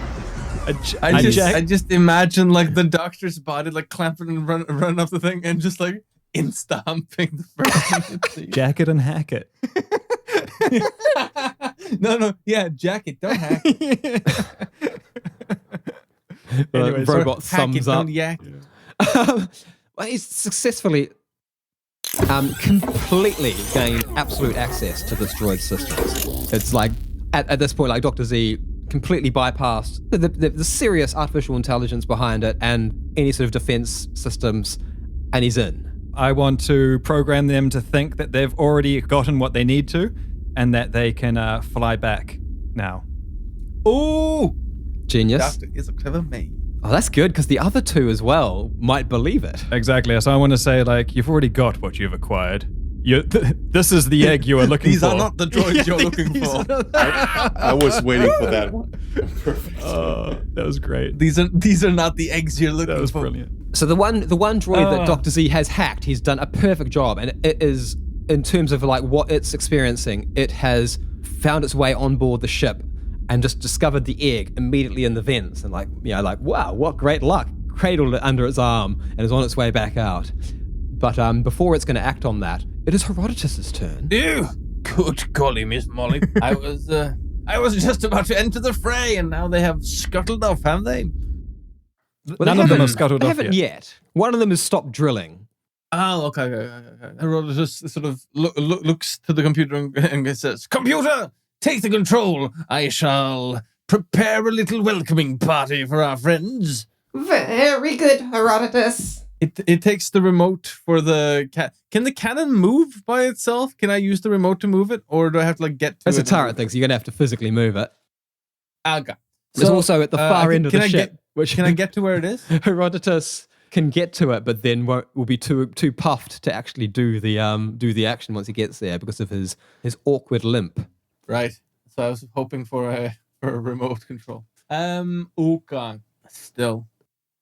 I just imagine like the doctor's body like clamping and run up the thing and just like insta-humping the first Jack it and hack it. No, yeah, jack it, don't hack. Anyway, so robot Hack thumbs it, up. don't yak. Well, he's successfully completely gained absolute access to this droid systems. It's like At this point, like Dr. Z completely bypassed the serious artificial intelligence behind it and any sort of defense systems, and he's in. I want to program them to think that they've already gotten what they need to and that they can fly back now. Ooh! Genius. Doctor is a clever man. Oh, that's good, because the other two as well might believe it. Exactly. So I want to say, like, you've already got what you've acquired. This is the egg you are looking These for. are not the droids you're looking for. I was waiting for that one. Perfect. That was great. These are not the eggs you're looking for. That was brilliant. So the one droid that Dr. Z has hacked, he's done a perfect job, and it is, in terms of like what it's experiencing, it has found its way on board the ship and just discovered the egg immediately in the vents, and like wow, what great luck! Cradled it under its arm and is on its way back out. But before it's going to act on that, it is Herodotus' turn. Ew. Good golly, Miss Molly. I was just about to enter the fray, and now they have scuttled off, have they? Well, None of them have scuttled they off haven't yet. One of them has stopped drilling. Oh, okay. Herodotus sort of looks to the computer and says, "Computer, take the control. I shall prepare a little welcoming party for our friends." Very good, Herodotus. It takes the remote for the cat. Can the cannon move by itself? Can I use the remote to move it, or do I have to like get to That's it? a turret thing, so you're going to have to physically move it. Okay. It's also at the far end of the ship. Can I get to where it is? Herodotus can get to it, but then will be too puffed to actually do the action once he gets there because of his awkward limp. Right. So I was hoping for a remote control. Okay. Still.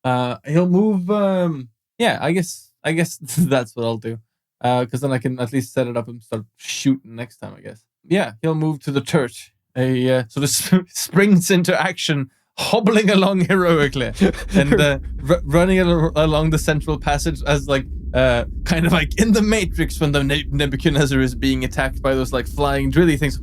He'll move. Yeah, I guess that's what I'll do. Because then I can at least set it up and start shooting next time, I guess. Yeah, he'll move to the turret. Sort of springs into action, hobbling along heroically and running along the central passage as like kind of like in the Matrix when the Nebuchadnezzar is being attacked by those like flying drilly things.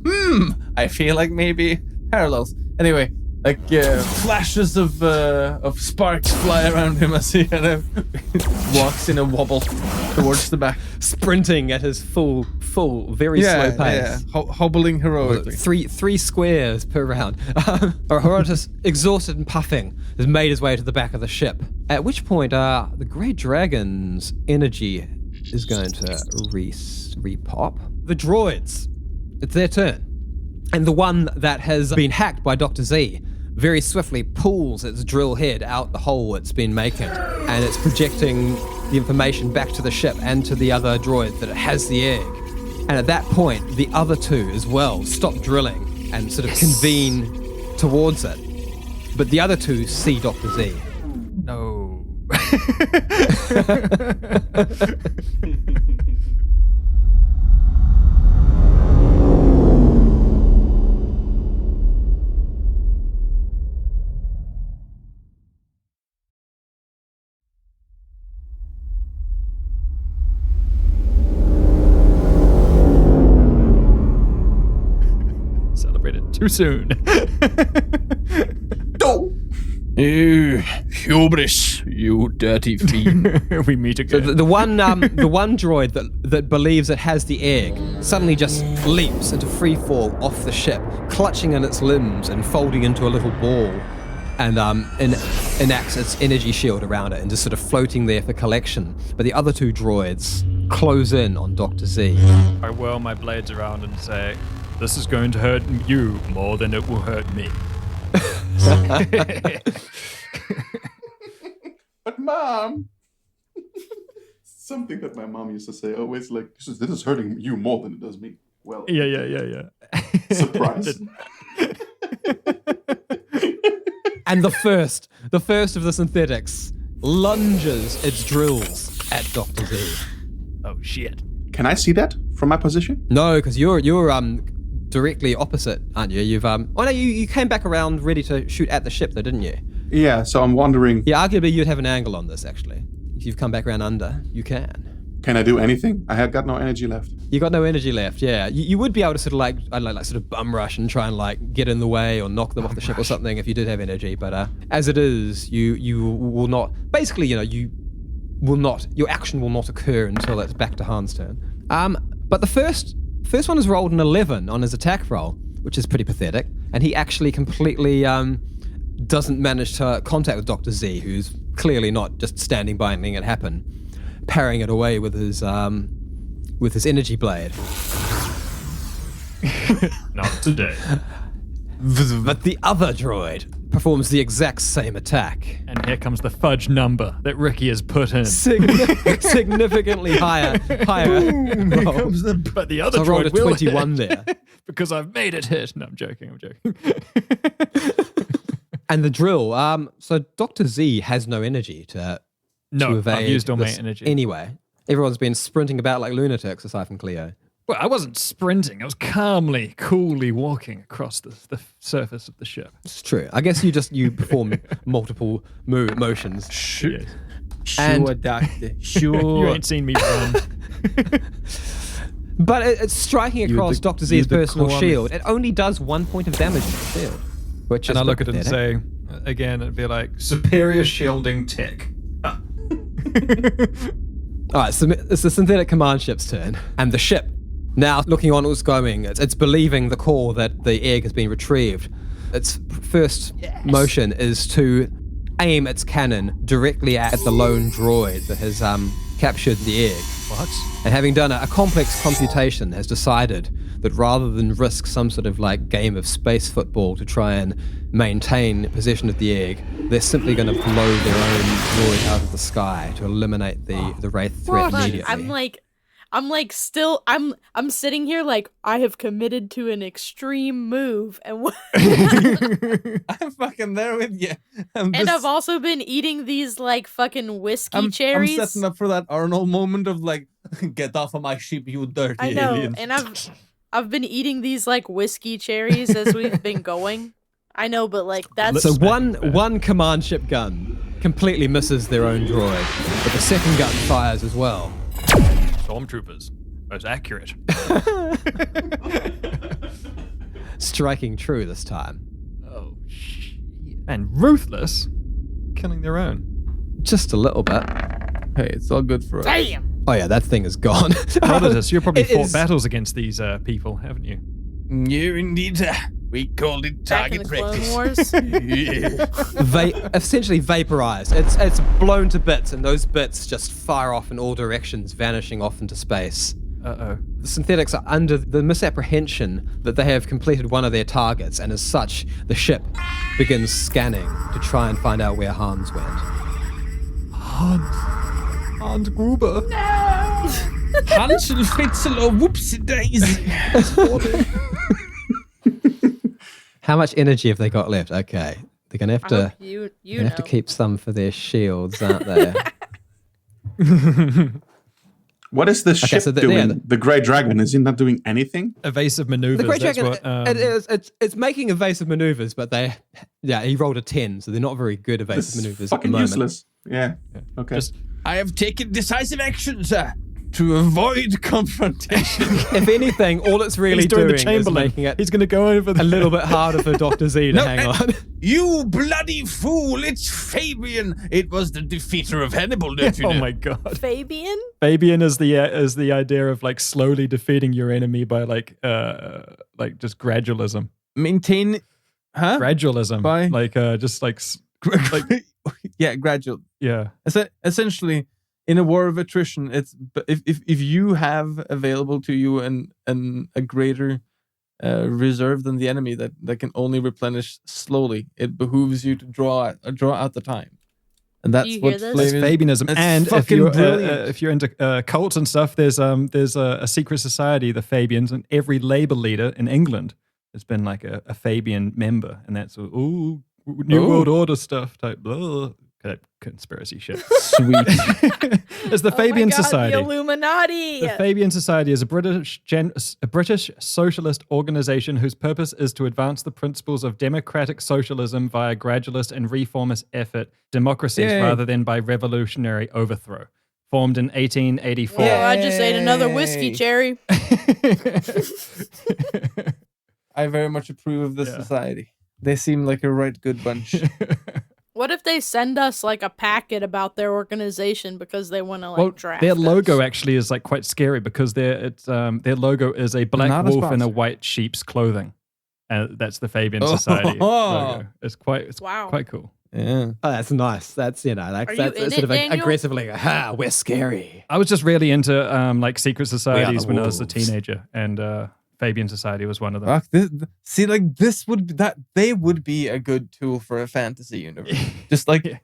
I feel like maybe parallels. Anyway, like flashes of sparks fly around him as he kind of walks in a wobble towards the back, sprinting at his full, very slow pace. Hobbling heroically. Three squares per round. Herodotus, exhausted and puffing, has made his way to the back of the ship. At which point, the Grey Dragon's energy is going to repop. The droids, it's their turn. And the one that has been hacked by Dr. Z very swiftly pulls its drill head out the hole it's been making, and it's projecting the information back to the ship and to the other droid that it has the egg. And at that point, the other two as well stop drilling and sort of convene towards it. But the other two see Dr. Z. No. Too soon. Ew, hubris, you dirty fiend. We meet again. So the one droid that believes it has the egg suddenly just leaps into free fall off the ship, clutching in its limbs and folding into a little ball, and enacts its energy shield around it and just sort of floating there for collection. But the other two droids close in on Dr. Z. I whirl my blades around and say, "This is going to hurt you more than it will hurt me." But Mom, something that my mom used to say always, like, this is hurting you more than it does me. Well, Yeah. surprise. And the first of the synthetics lunges its drills at Dr. Z. Oh shit. Can I see that from my position? No, because you're directly opposite, aren't you? You came back around ready to shoot at the ship though, didn't you? Yeah, so I'm wondering, Yeah, arguably you'd have an angle on this actually. If you've come back around under, you can. can I do anything? I had got no energy left. You got no energy left, yeah. You would be able to sort of like sort of bum rush and try and like get in the way or knock them off the ship or something if you did have energy. But as it is, you will not. Basically, you will not. Your action will not occur until it's back to Han's turn. But the first one has rolled an 11 on his attack roll, which is pretty pathetic. And he actually completely doesn't manage to contact with Dr. Z, who's clearly not just standing by and letting it happen, parrying it away with his energy blade. Not today. But the other droid performs the exact same attack. And here comes the fudge number that Ricky has put in. Significantly higher. Roll. But the other So I rolled a droid will 21 hit. there. Because I've made it hit. No, I'm joking. And the drill. So Dr. Z has no energy to evade I've used all my this energy. Anyway, everyone's been sprinting about like lunatics aside from Cleo. Well, I wasn't sprinting. I was coolly walking across the surface of the ship. It's true. I guess you perform multiple motions. Yes. And- Sure, doctor. You Sure. ain't seen me run. But it's striking across Dr. Z's the personal Kwame. shield. It only does 1 point of damage to the shield. Which And is I look at it and pathetic. say, again, it'd be like, superior shielding tech. All right, so it's the synthetic command ship's turn. And the ship, now looking on what's going, it's believing the call that the egg has been retrieved. Its first motion is to aim its cannon directly at the lone droid that has captured the egg. What? And having done a complex computation, has decided that rather than risk some sort of like game of space football to try and maintain possession of the egg, they're simply going to blow their own droid out of the sky to eliminate the Wraith threat immediately. I'm sitting here like I have committed to an extreme move, and I'm fucking there with you. and I've also been eating these like fucking whiskey cherries. I'm setting up for that Arnold moment of like, get off of my sheep, you dirty I know, aliens. and I've been eating these like whiskey cherries as we've been going. I know, but like that's So one command ship gun completely misses their own droid, but the second gun fires as well. Stormtroopers. Most accurate. Striking true this time. Oh, shit. And ruthless. Killing their own. Just a little bit. Hey, it's all good for us. damn. Oh yeah, that thing is gone. Herodotus, you've probably It fought is- battles against these people, haven't you? Yeah, indeed. We called it Back in target the Clone practice. Wars. Essentially vaporized. It's blown to bits, and those bits just fire off in all directions, vanishing off into space. Uh-oh. The synthetics are under the misapprehension that they have completed one of their targets, and as such, the ship begins scanning to try and find out where Hans went. Hans Gruber. Hansel, Fitzel, or whoopsie daisy. How much energy have they got left? Okay, they're gonna have I to. hope you They have to know. keep some for their shields, aren't they? What is the ship so doing? The Grey Dragon, is he not doing anything? Evasive maneuvers. The Great that's Dragon, what, it's making evasive maneuvers, but he rolled a 10, so they're not very good This evasive is maneuvers at the fucking moment. useless. Yeah. Okay. Just- I have taken decisive action, sir, to avoid confrontation. If anything, all it's really He's doing the is Chamberlain. making it He's going to go over a little bit harder for Dr. Z to No, hang on. You bloody fool! It's Fabian. It was the defeater of Hannibal, don't you Oh know? my god. Fabian? Fabian is the idea of like slowly defeating your enemy by like just gradualism. Maintain, huh? Gradualism. By- Just like Yeah, gradual. yeah. Essentially, in a war of attrition, it's if you have available to you a greater reserve than the enemy that can only replenish slowly, it behooves you to draw out the time, and that's you what hear this? That's Fabianism. That's And fucking brilliant. if you're into cults and stuff, there's a secret society, the Fabians, and every Labour leader in England has been like a Fabian member, and that's New World Order stuff type. Blah, conspiracy shit. Sweet. It's the Oh Fabian my God, Society. The Illuminati. The Fabian Society is a British socialist organization whose purpose is to advance the principles of democratic socialism via gradualist and reformist effort, democracies Yay. rather than by revolutionary overthrow. Formed in 1884. Oh, I just ate another whiskey cherry. I very much approve of this Yeah. society. They seem like a right good bunch. What if they send us like a packet about their organization because they want to like draft their us? logo actually is like quite scary because their logo is a black Not a wolf in a sponsor. white sheep's clothing. And that's the Fabian Society logo. It's quite cool. Yeah. Oh, that's nice. That's, Are that's you in sort of it, Daniel? aggressively, we're scary. I was just really into like secret societies the when I was a wolves. teenager, and Fabian Society was one of them. Fuck, this would they would be a good tool for a fantasy universe. just like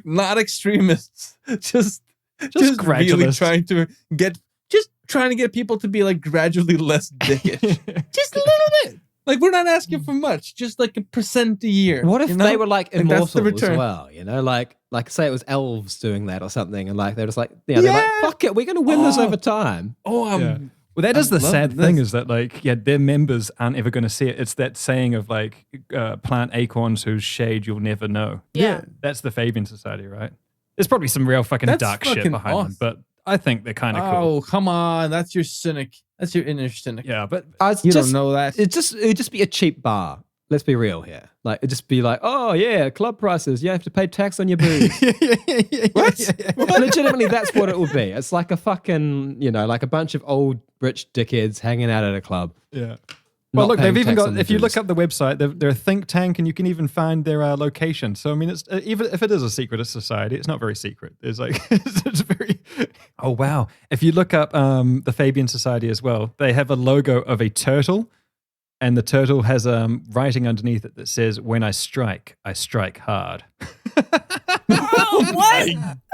not extremists. Just really gradualists. trying to get people to be like gradually less dickish. Just a little bit. Like, we're not asking for much, just like 1% a year. What if they were like Like, that's the immortal as return. well? Like say it was elves doing that or something, and like they're just like, they're like, fuck it, we're gonna win this over time. Yeah. Well, that is the sad thing is that like, their members aren't ever going to see it. It's that saying of like, plant acorns whose shade you'll never know. Yeah. That's the Fabian Society, right? There's probably some real fucking That's dark shit fucking behind awesome. them, but I think they're kind of cool. Oh, come on. That's your cynic. That's your inner cynic. Yeah, but You don't know that. It'd just be a cheap bar. Let's be real here. Like, it'd just be like, oh yeah, club prices. You have to pay tax on your booze. what? Legitimately, that's what it would be. It's like a fucking, like a bunch of old rich dickheads hanging out at a club. Yeah. Well, not look, they've paying even tax got, on if the you look booze. up the website, they're a think tank and you can even find their location. So, I mean, it's even if it is a secret society, it's not very secret. It's like, it's very, oh, wow. If you look up the Fabian Society as well, they have a logo of a turtle, and the turtle has writing underneath it that says, when I strike hard. Oh, what?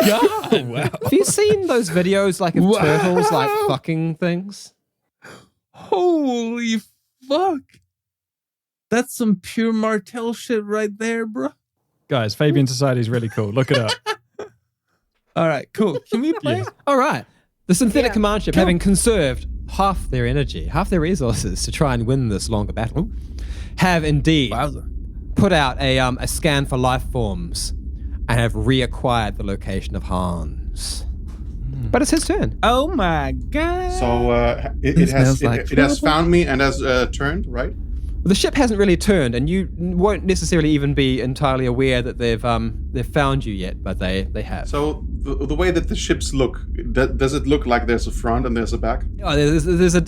God. Wow. Have you seen those videos like of turtles like fucking things? Holy fuck. That's some pure Martell shit right there, bro. Guys, Fabian Society is really cool. Look it up. All right, cool. Can we play? Yes. All right. The synthetic Yeah. command ship, having conserved half their energy, half their resources to try and win this longer battle, have indeed Wowza. put out a scan for life forms and have reacquired the location of Hans. But it's his turn. Oh my god. So it smells like has found me and has turned, right? The ship hasn't really turned, and you won't necessarily even be entirely aware that they've found you yet, but they have. So the way that the ships look, does it look like there's a front and there's a back? Oh, there's a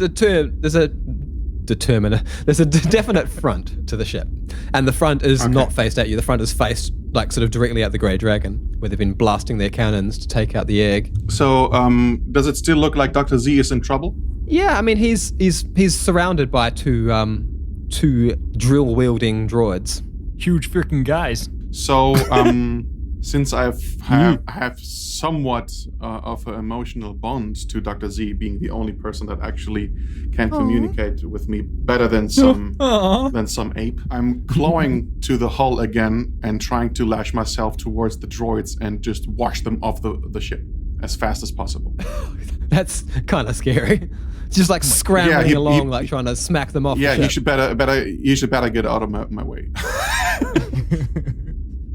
definite front to the ship, and the front is not faced at you. The front is faced like sort of directly at the Grey Dragon, where they've been blasting their cannons to take out the egg. So does it still look like Dr. Z is in trouble? Yeah, I mean he's surrounded by two drill wielding droids. Huge freaking guys. So since I have somewhat of an emotional bond to Dr. Z, being the only person that actually can communicate with me better than some ape, I'm clawing to the hull again and trying to lash myself towards the droids and just wash them off the ship as fast as possible. That's kind of scary. Just like scrambling he- along, like trying to smack them off. Yeah, the you ship. should better get out of my way.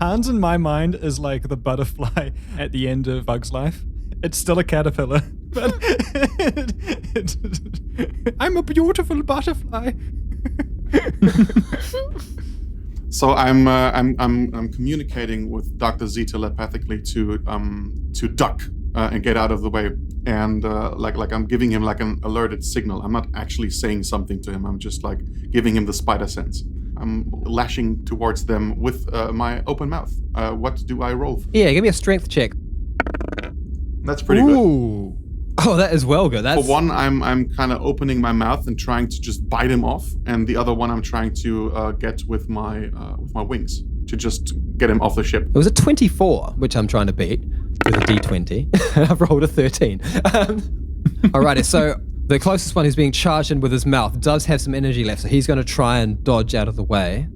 Hans in my mind is like the butterfly at the end of Bug's Life. It's still a caterpillar, but I'm a beautiful butterfly. So I'm communicating with Dr. Z telepathically to duck and get out of the way, and like I'm giving him like an alerted signal. I'm not actually saying something to him. I'm just like giving him the spider sense. I'm lashing towards them with my open mouth. What do I roll? Yeah, give me a strength check. That's pretty good. Ooh. Oh, that is well good. That's For one, I'm kind of opening my mouth and trying to just bite him off, and the other one I'm trying to get with my wings to just get him off the ship. It was a 24, which I'm trying to beat with a D20. I've rolled a 13. Alrighty, so the closest one who's being charged in with his mouth does have some energy left, so he's going to try and dodge out of the way.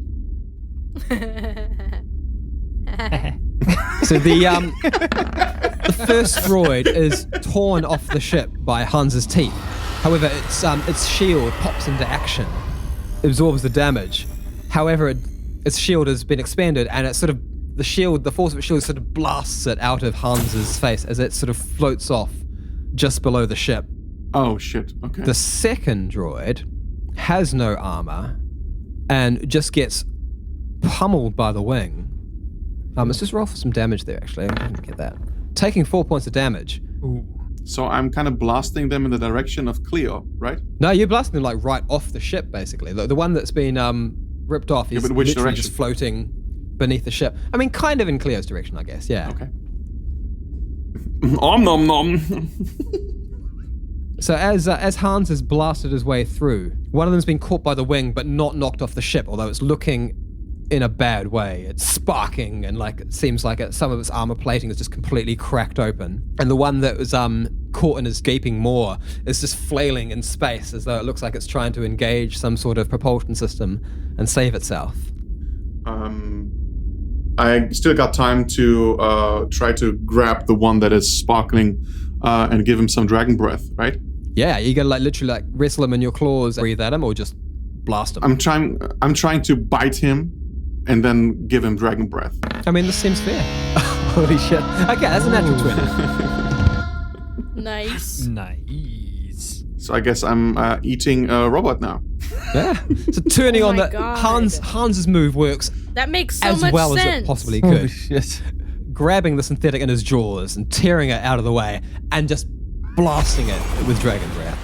So the first droid is torn off the ship by Hans's teeth. However, its shield pops into action, absorbs the damage. However, its shield has been expanded, and it sort of the force of its shield sort of blasts it out of Hans's face as it sort of floats off just below the ship. Oh shit! Okay. The second droid has no armor and just gets pummeled by the wing. Let's just roll for some damage there, actually. I didn't get that. Taking 4 points of damage. Ooh. So I'm kind of blasting them in the direction of Cleo, right? No, you're blasting them like right off the ship, basically. The one that's been ripped off is but which literally direction? just floating beneath the ship. I mean, kind of in Cleo's direction, I guess. Yeah. Okay. Om nom nom. So as Hans has blasted his way through, one of them's been caught by the wing, but not knocked off the ship. Although it's looking in a bad way. It's sparking and like it seems like some of its armor plating is just completely cracked open. And the one that was caught in his gaping maw is just flailing in space as though it looks like it's trying to engage some sort of propulsion system and save itself. I still got time to try to grab the one that is sparkling and give him some dragon breath, right? Yeah, you gotta like literally like wrestle him in your claws, breathe at him, or just blast him. I'm trying to bite him and then give him dragon breath. I mean, this seems fair. Holy shit. Okay, that's a natural 20. Nice. Nice. So I guess I'm eating a robot now. Yeah. So turning Oh on my that, God. Hans's move works That makes so as much well sense. as it possibly Holy could. shit. Grabbing the synthetic in his jaws and tearing it out of the way and just blasting it with dragon breath.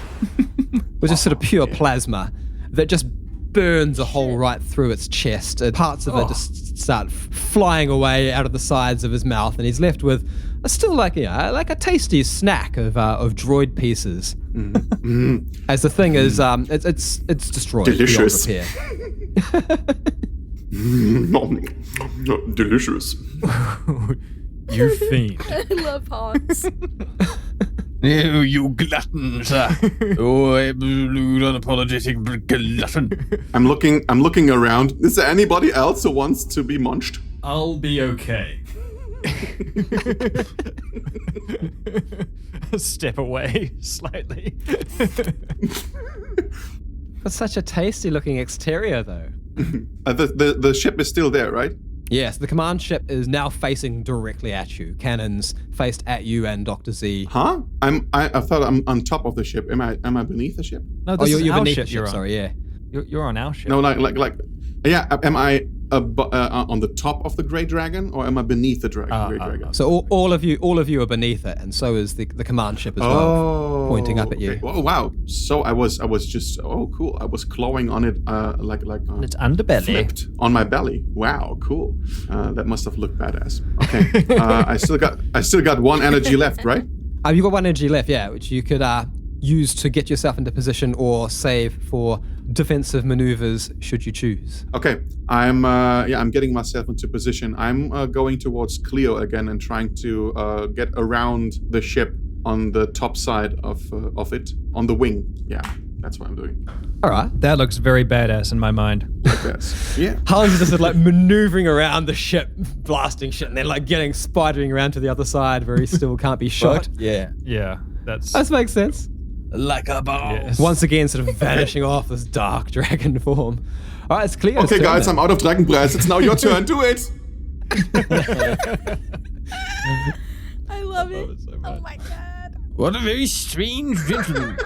Which is sort of pure plasma that just burns a hole right through its chest. Parts of it just start flying away out of the sides of his mouth, and he's left with still like a tasty snack of droid pieces. As the thing is, it's destroyed. Delicious. beyond repair. Delicious. You fiend. I love Hans. You gluttons. Oh, unapologetic glutton. I'm looking around. Is there anybody else who wants to be munched? I'll be okay. Step away slightly. That's such a tasty looking exterior, though. The ship is still there, right? Yes, the command ship is now facing directly at you. Cannons faced at you and Dr. Z. Huh? I thought I'm on top of the ship. Am I beneath the ship? No, Oh, this is you're our beneath ship the you're ship, on. sorry, yeah. You're on our ship. No, like yeah. Am I on the top of the Grey Dragon, or am I beneath the Grey Dragon? So all of you are beneath it, and so is the command ship as well, pointing up at you. Okay. Oh wow! So I was just cool. I was clawing on it like Its underbelly. flipped on my belly. Wow, cool. That must have looked badass. Okay, I still got one energy left, right? You've got one energy left, yeah, which you could use to get yourself into position or save for defensive maneuvers should you choose. Okay, I'm getting myself into position. I'm going towards Cleo again and trying to get around the ship on the top side of it, on the wing. Yeah, that's what I'm doing. All right. That looks very badass in my mind. Like this. Yeah. Hans is just like maneuvering around the ship, blasting shit, and then like getting spidering around to the other side where he still can't be shot. Yeah. Yeah, that's... That makes sense. Like a ball. Yes. Once again, sort of vanishing off this dark dragon form. All right, it's Cleo's Okay, turn guys, then. I'm out of dragon breath. It's now your turn. Do it. I love it. Oh my God. What a very strange gentleman.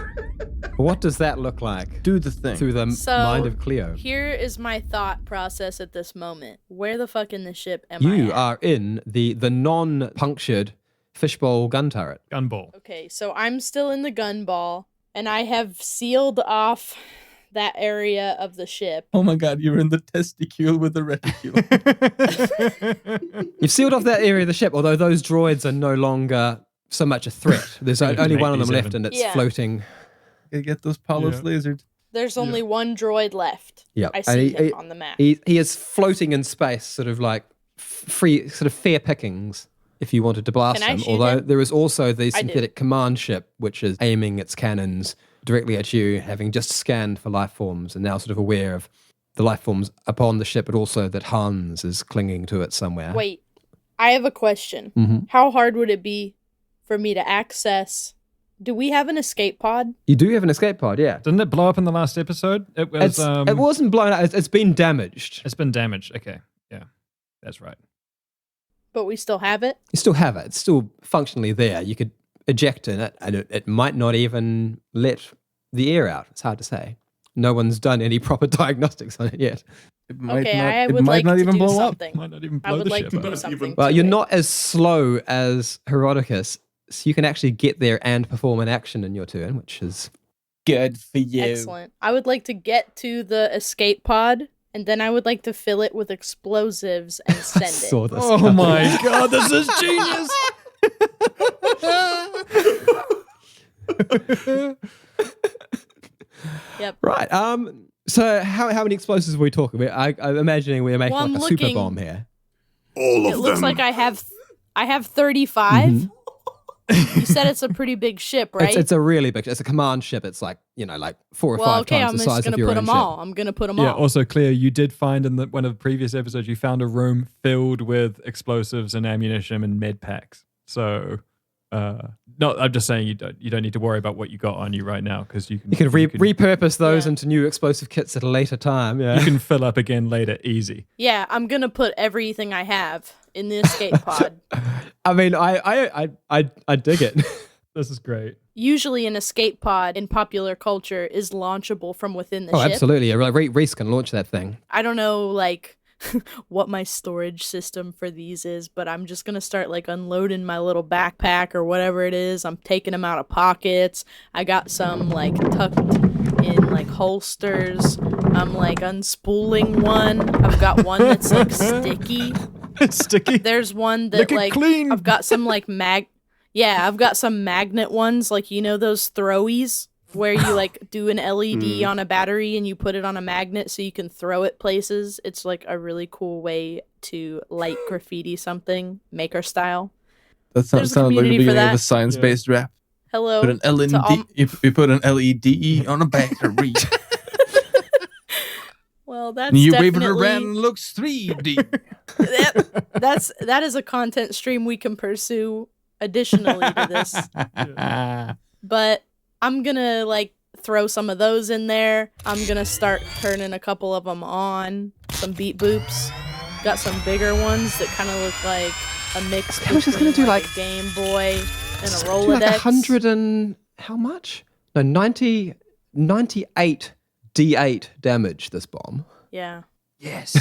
What does that look like? Do the thing. Through the So, mind of Cleo. Here is my thought process at this moment. Where the fuck in the ship am I You at? are in the non-punctured fishbowl gun turret. Gunball. Okay, so I'm still in the gun ball, and I have sealed off that area of the ship. Oh my God, you're in the testicule with the reticule. You've sealed off that area of the ship, although those droids are no longer so much a threat. There's only one of them left, and it's Yeah. floating. Gotta get those Palos lasers. There's only one droid left. Yeah, I and see he- him on the map. He is floating in space, sort of like free, sort of fair pickings. If you wanted to blast Can I him, shoot although him? there is also the I do. synthetic command ship, which is aiming its cannons directly at you, having just scanned for life forms and now sort of aware of the life forms upon the ship, but also that Hans is clinging to it somewhere. Wait, I have a question. Mhm. How hard would it be for me to access? Do we have an escape pod? You do have an escape pod, yeah. Didn't it blow up in the last episode? It was. It wasn't blown out. It's been damaged. It's been damaged. Okay. Yeah. That's right. But we still have it? You still have it. It's still functionally there. You could eject in it, and it might not even let the air out. It's hard to say. No one's done any proper diagnostics on it yet. It might Okay, not, I it would might like not to even do blow something. Might not even I blow would the like ship to do up. something. Well, to you're it. not as slow as Herodotus, So you can actually get there and perform an action in your turn, which is Good for you. Excellent. I would like to get to the escape pod, and then I would like to fill it with explosives and send it. saw this. Oh my god, this is genius! Yep. Right. So how many explosives are we talking? I'm imagining we're making Well, like I'm a super looking- bomb here. All of It looks them. like I have 35. You said it's a pretty big ship, right? It's a really big. It's a command ship. It's like like 4 or well, 5 okay, times I'm the just size gonna of your put own them ship. all. I'm gonna put them Yeah, all. also, Cleo, you did find in one of the previous episodes, you found a room filled with explosives and ammunition and med packs. So, no, I'm just saying you don't need to worry about what you got on you right now because you can Repurpose those Yeah. into new explosive kits at a later time. Yeah. you can fill up again later, easy. Yeah, I'm gonna put everything I have in the escape pod. I mean, I dig it. This is great. Usually, an escape pod in popular culture is launchable from within the Oh, ship. absolutely. Yeah, Reese can launch that thing. I don't know, like, what my storage system for these is, but I'm just gonna start, like, unloading my little backpack or whatever it is. I'm taking them out of pockets. I got some, like, tucked in, like, holsters. I'm, like, unspooling one. I've got one that's, like, sticky. It's sticky. There's one that, Lick it like, clean. I've got some, like, I've got some magnet ones, like, you know those throwies where you, like, do an LED on a battery and you put it on a magnet so you can throw it places. It's, like, a really cool way to light graffiti something, maker style. That There's a sounds like the community for beginning of that. a science-based rap. Hello. Put an to all- LED. You put an LED on a battery. Well, that's you wave it definitely... around and looks 3D. that is a content stream we can pursue additionally to this. But I'm gonna, like, throw some of those in there. I'm gonna start turning a couple of them on. Some beat boops. Got some bigger ones that kind of look like a mix I was just gonna between, do, like, like- a Game Boy and a Do Rolodex. like 100 and how much? No, 98 D8 damage. This bomb. Yeah. Yes.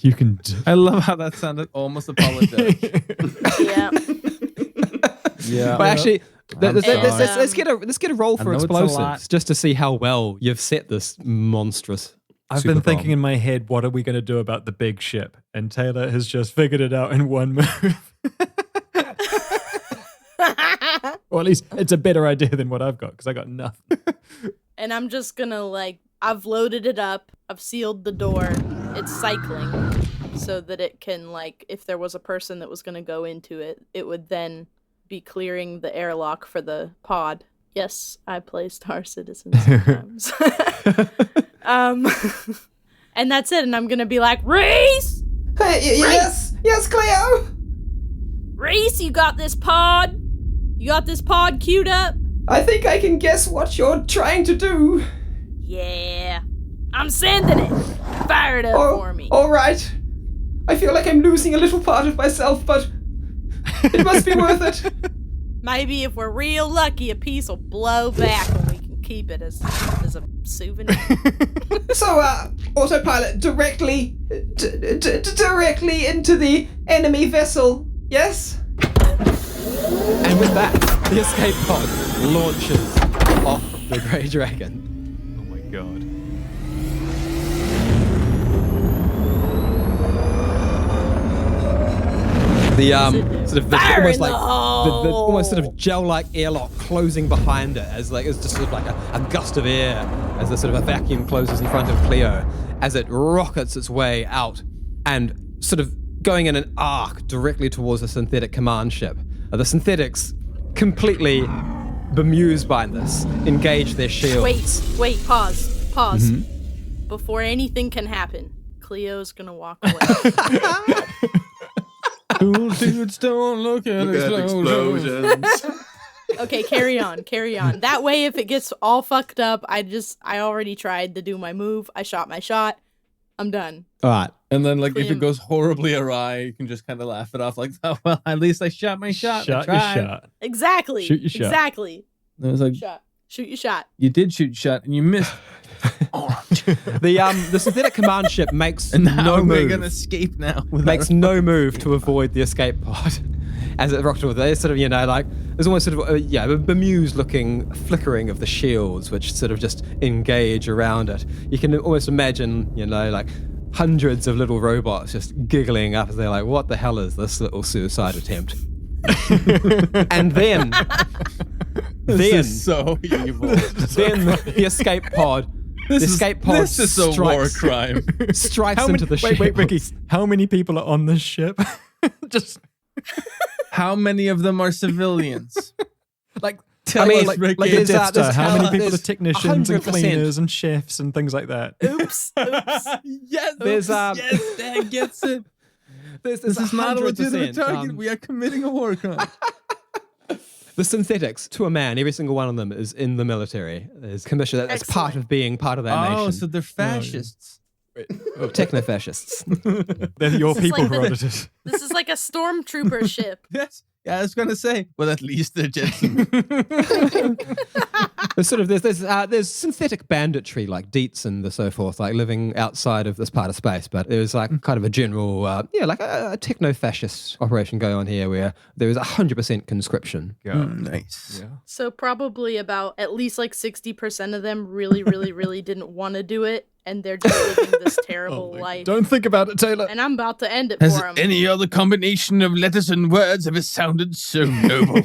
You can do. I love how that sounded almost apologetic. Yeah. Yeah. But actually, I'm sorry. let's get a roll I for know it's a lot. explosives just to see how well you've set this monstrous. I've super been thinking bomb. in my head, what are we going to do about the big ship? And Taylor has just figured it out in one move. Or at least it's a better idea than what I've got because I got nothing. And I'm just gonna, like, I've loaded it up. I've sealed the door. It's cycling so that it can, like, if there was a person that was gonna go into it, it would then be clearing the airlock for the pod. Yes, I play Star Citizen sometimes. And that's it. And I'm gonna be like, Reese! Hey, yes, Cleo. Reese, you got this pod? You got this pod queued up? I think I can guess what you're trying to do. Yeah. I'm sending it. Fire it up for me. All right. I feel like I'm losing a little part of myself, but it must be worth it. Maybe if we're real lucky, a piece will blow back and we can keep it as a souvenir. So, autopilot directly into the enemy vessel. Yes. And with that, the escape pod launches off the Grey Dragon. Oh my god. The sort of the, Fire almost in like the the hole! almost sort of gel-like airlock closing behind it as like it's just sort of like a gust of air as the sort of a vacuum closes in front of Cleo as it rockets its way out and sort of going in an arc directly towards the synthetic command ship. The synthetics, completely bemused by this, engage their shields. Wait, pause. Mm-hmm. Before anything can happen, Cleo's gonna walk away. Cool dudes don't look at explosions. Okay, carry on. That way, if it gets all fucked up, I already tried to do my move. I shot my shot. I'm done. All right. And then, like, if Clean. it goes horribly awry, you can just kind of laugh it off, like, oh, well, at least I shot my shot. Shot I your tried. shot. Exactly. Shoot your shot. Exactly. And it was like, Shoot your shot. you did shoot your shot and you missed. The synthetic command ship makes And now no we're move. gonna escape now. Makes no move to avoid the escape pod. as it rocked forward. There's sort of, like, there's almost sort of, a bemused-looking flickering of the shields, which sort of just engage around it. You can almost imagine, like, hundreds of little robots just giggling up as they're like, what the hell is this little suicide attempt? And then This is so evil. then the escape pod This is a war strikes- crime. strikes into the ship. Wait, Ricky. How many people are on this ship? Just How many of them are civilians? like, I mean, us, Ricky. like a there's, Death Star. there's How many people are there's technicians and 100%. cleaners and chefs and things like that? Oops. Yes, There's, yes, that gets it. There's This is not a legitimate 100%, target. We are committing a war crime. the synthetics, to a man, every single one of them is in the military. Is commissioned. That's part Excellent. of being part of that Oh, nation. so they're fascists. Techno-fascists. They're your This is people, like the- Herodotus. This is like a stormtrooper ship. Yes. Yeah, I was gonna say. Well, at least they're gentlemen. There's synthetic banditry like Dietz and so forth, like living outside of this part of space. But there's like kind of a general, like a techno-fascist operation going on here where there is 100% conscription. Nice. Yeah. So probably about at least like 60% of them really, really, really didn't want to do it, and they're just living this terrible life. Don't think about it, Taylor. And I'm about to end it Has for them. any other combination of letters and words ever sounded so noble?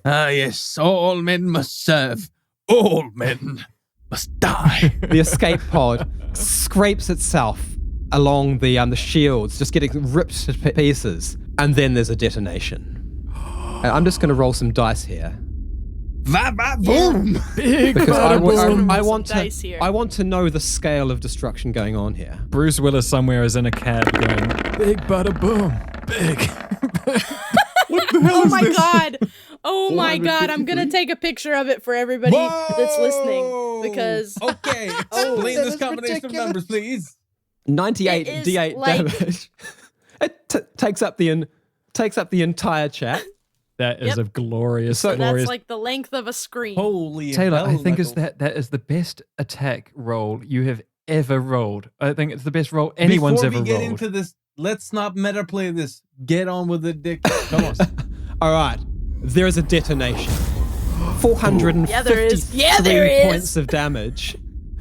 Ah, yes. All men must serve. All men must die. The escape pod scrapes itself along the shields, just getting ripped to pieces, and then there's a detonation. And I'm just going to roll some dice here. Boom. Big Because bada boom. I want dice here. to know the scale of destruction going on here. Bruce Willis somewhere is in a cab going, big bada boom. Big. Oh my god! Oh my god! I'm gonna take a picture of it for everybody that's listening because Okay. Explain this combination of numbers, please. 98 It is d8 like- damage. It takes up the entire chat. That is Yep. a glorious, So that's glorious. like the length of a screen. Holy Taylor, hell, I think Michael. that is the best attack roll you have ever rolled. I think it's the best roll anyone's Before ever we get rolled. into this, let's not meta play this. Get on with it, Dick. Come on. All right, there is a detonation. 453 Yeah, there is. Yeah, there is. points of damage.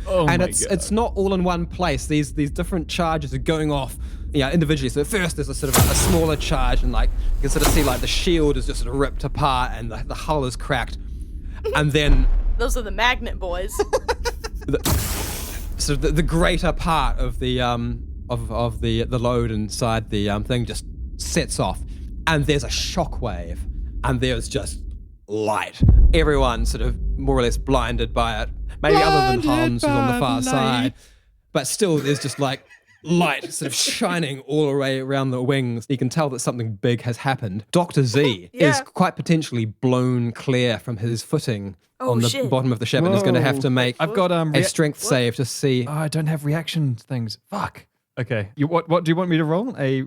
Oh And my it's God. it's not all in one place. These different charges are going off, individually. So at first there's a sort of a smaller charge, and like you can sort of see like the shield is just sort of ripped apart, and the hull is cracked, and then Those are the magnet boys. so the greater part of the of the load inside the thing just sets off, and there's a shockwave, and there's just light. Everyone's sort of more or less blinded by it. Maybe other than Hans, who's on the far side, but still there's just like light sort of shining all the way around the wings. You can tell that something big has happened. Dr. Z is Yeah. quite potentially blown clear from his footing Oh, on the shit. bottom of the ship, and is going to have to make I've got a strength save to see. Oh, I don't have reaction things. Fuck. Okay. What do you want me to roll? A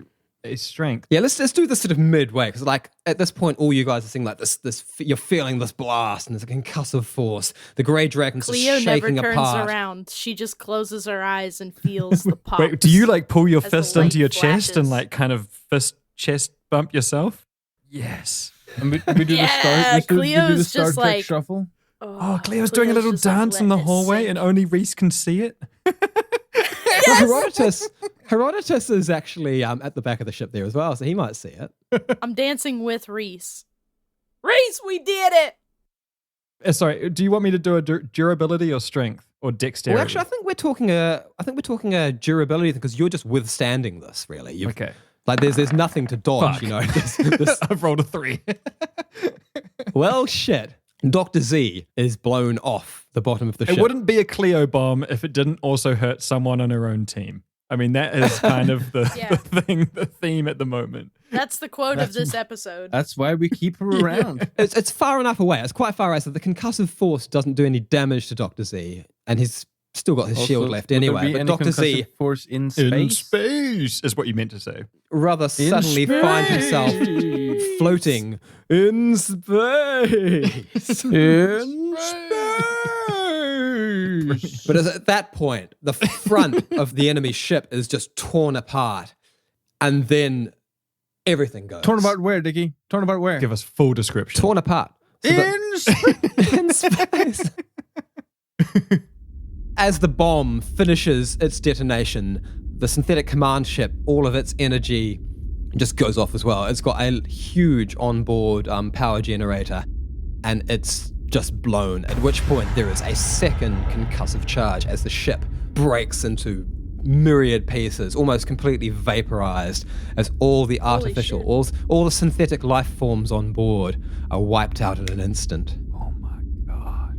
strength. Yeah, let's do this sort of midway, because like at this point, all you guys are seeing like this. You're feeling this blast, and there's a concussive force. The grey dragon's Cleo just never shaking turns apart. around. She just closes her eyes and feels the pop. Wait, do you like pull your as the fist into light your chest and flashes. like kind of fist chest bump yourself? Yes. And we do Yeah, the start. We do the Cleo's Star just Trek like- shuffle. Oh, Cleo's doing a little just, like, dance in the letting it hallway, sink. and only Reese can see it. Herodotus is actually at the back of the ship there as well, so he might see it. I'm dancing with Reese. Reese, we did it! Sorry, do you want me to do a durability or strength or dexterity? Well, actually, I think we're talking a durability thing, because you're just withstanding this. Really, Okay. Like there's nothing to dodge. Fuck. I've rolled a 3. Well, shit. Dr. Z is blown off the bottom of the ship. It wouldn't be a Cleo bomb if it didn't also hurt someone on her own team. I mean, that is kind of the theme at the moment. That's the quote of this episode. That's why we keep her around. It's far enough away. It's quite far away, so the concussive force doesn't do any damage to Dr. Z, and he's still got his shield left anyway. But Dr. Z force in space. In space is what you meant to say. rather suddenly finds himself floating in space. But at that point, the front of the enemy ship is just torn apart, and then everything goes. Torn apart where, Dickie? Torn apart where? Give us full description. Torn apart. So in space. As the bomb finishes its detonation, the synthetic command ship, all of its energy just goes off as well. It's got a huge onboard power generator, and it's just blown, at which point there is a second concussive charge as the ship breaks into myriad pieces, almost completely vaporized, as all the artificial, all the synthetic life forms on board are wiped out in an instant. Oh my god.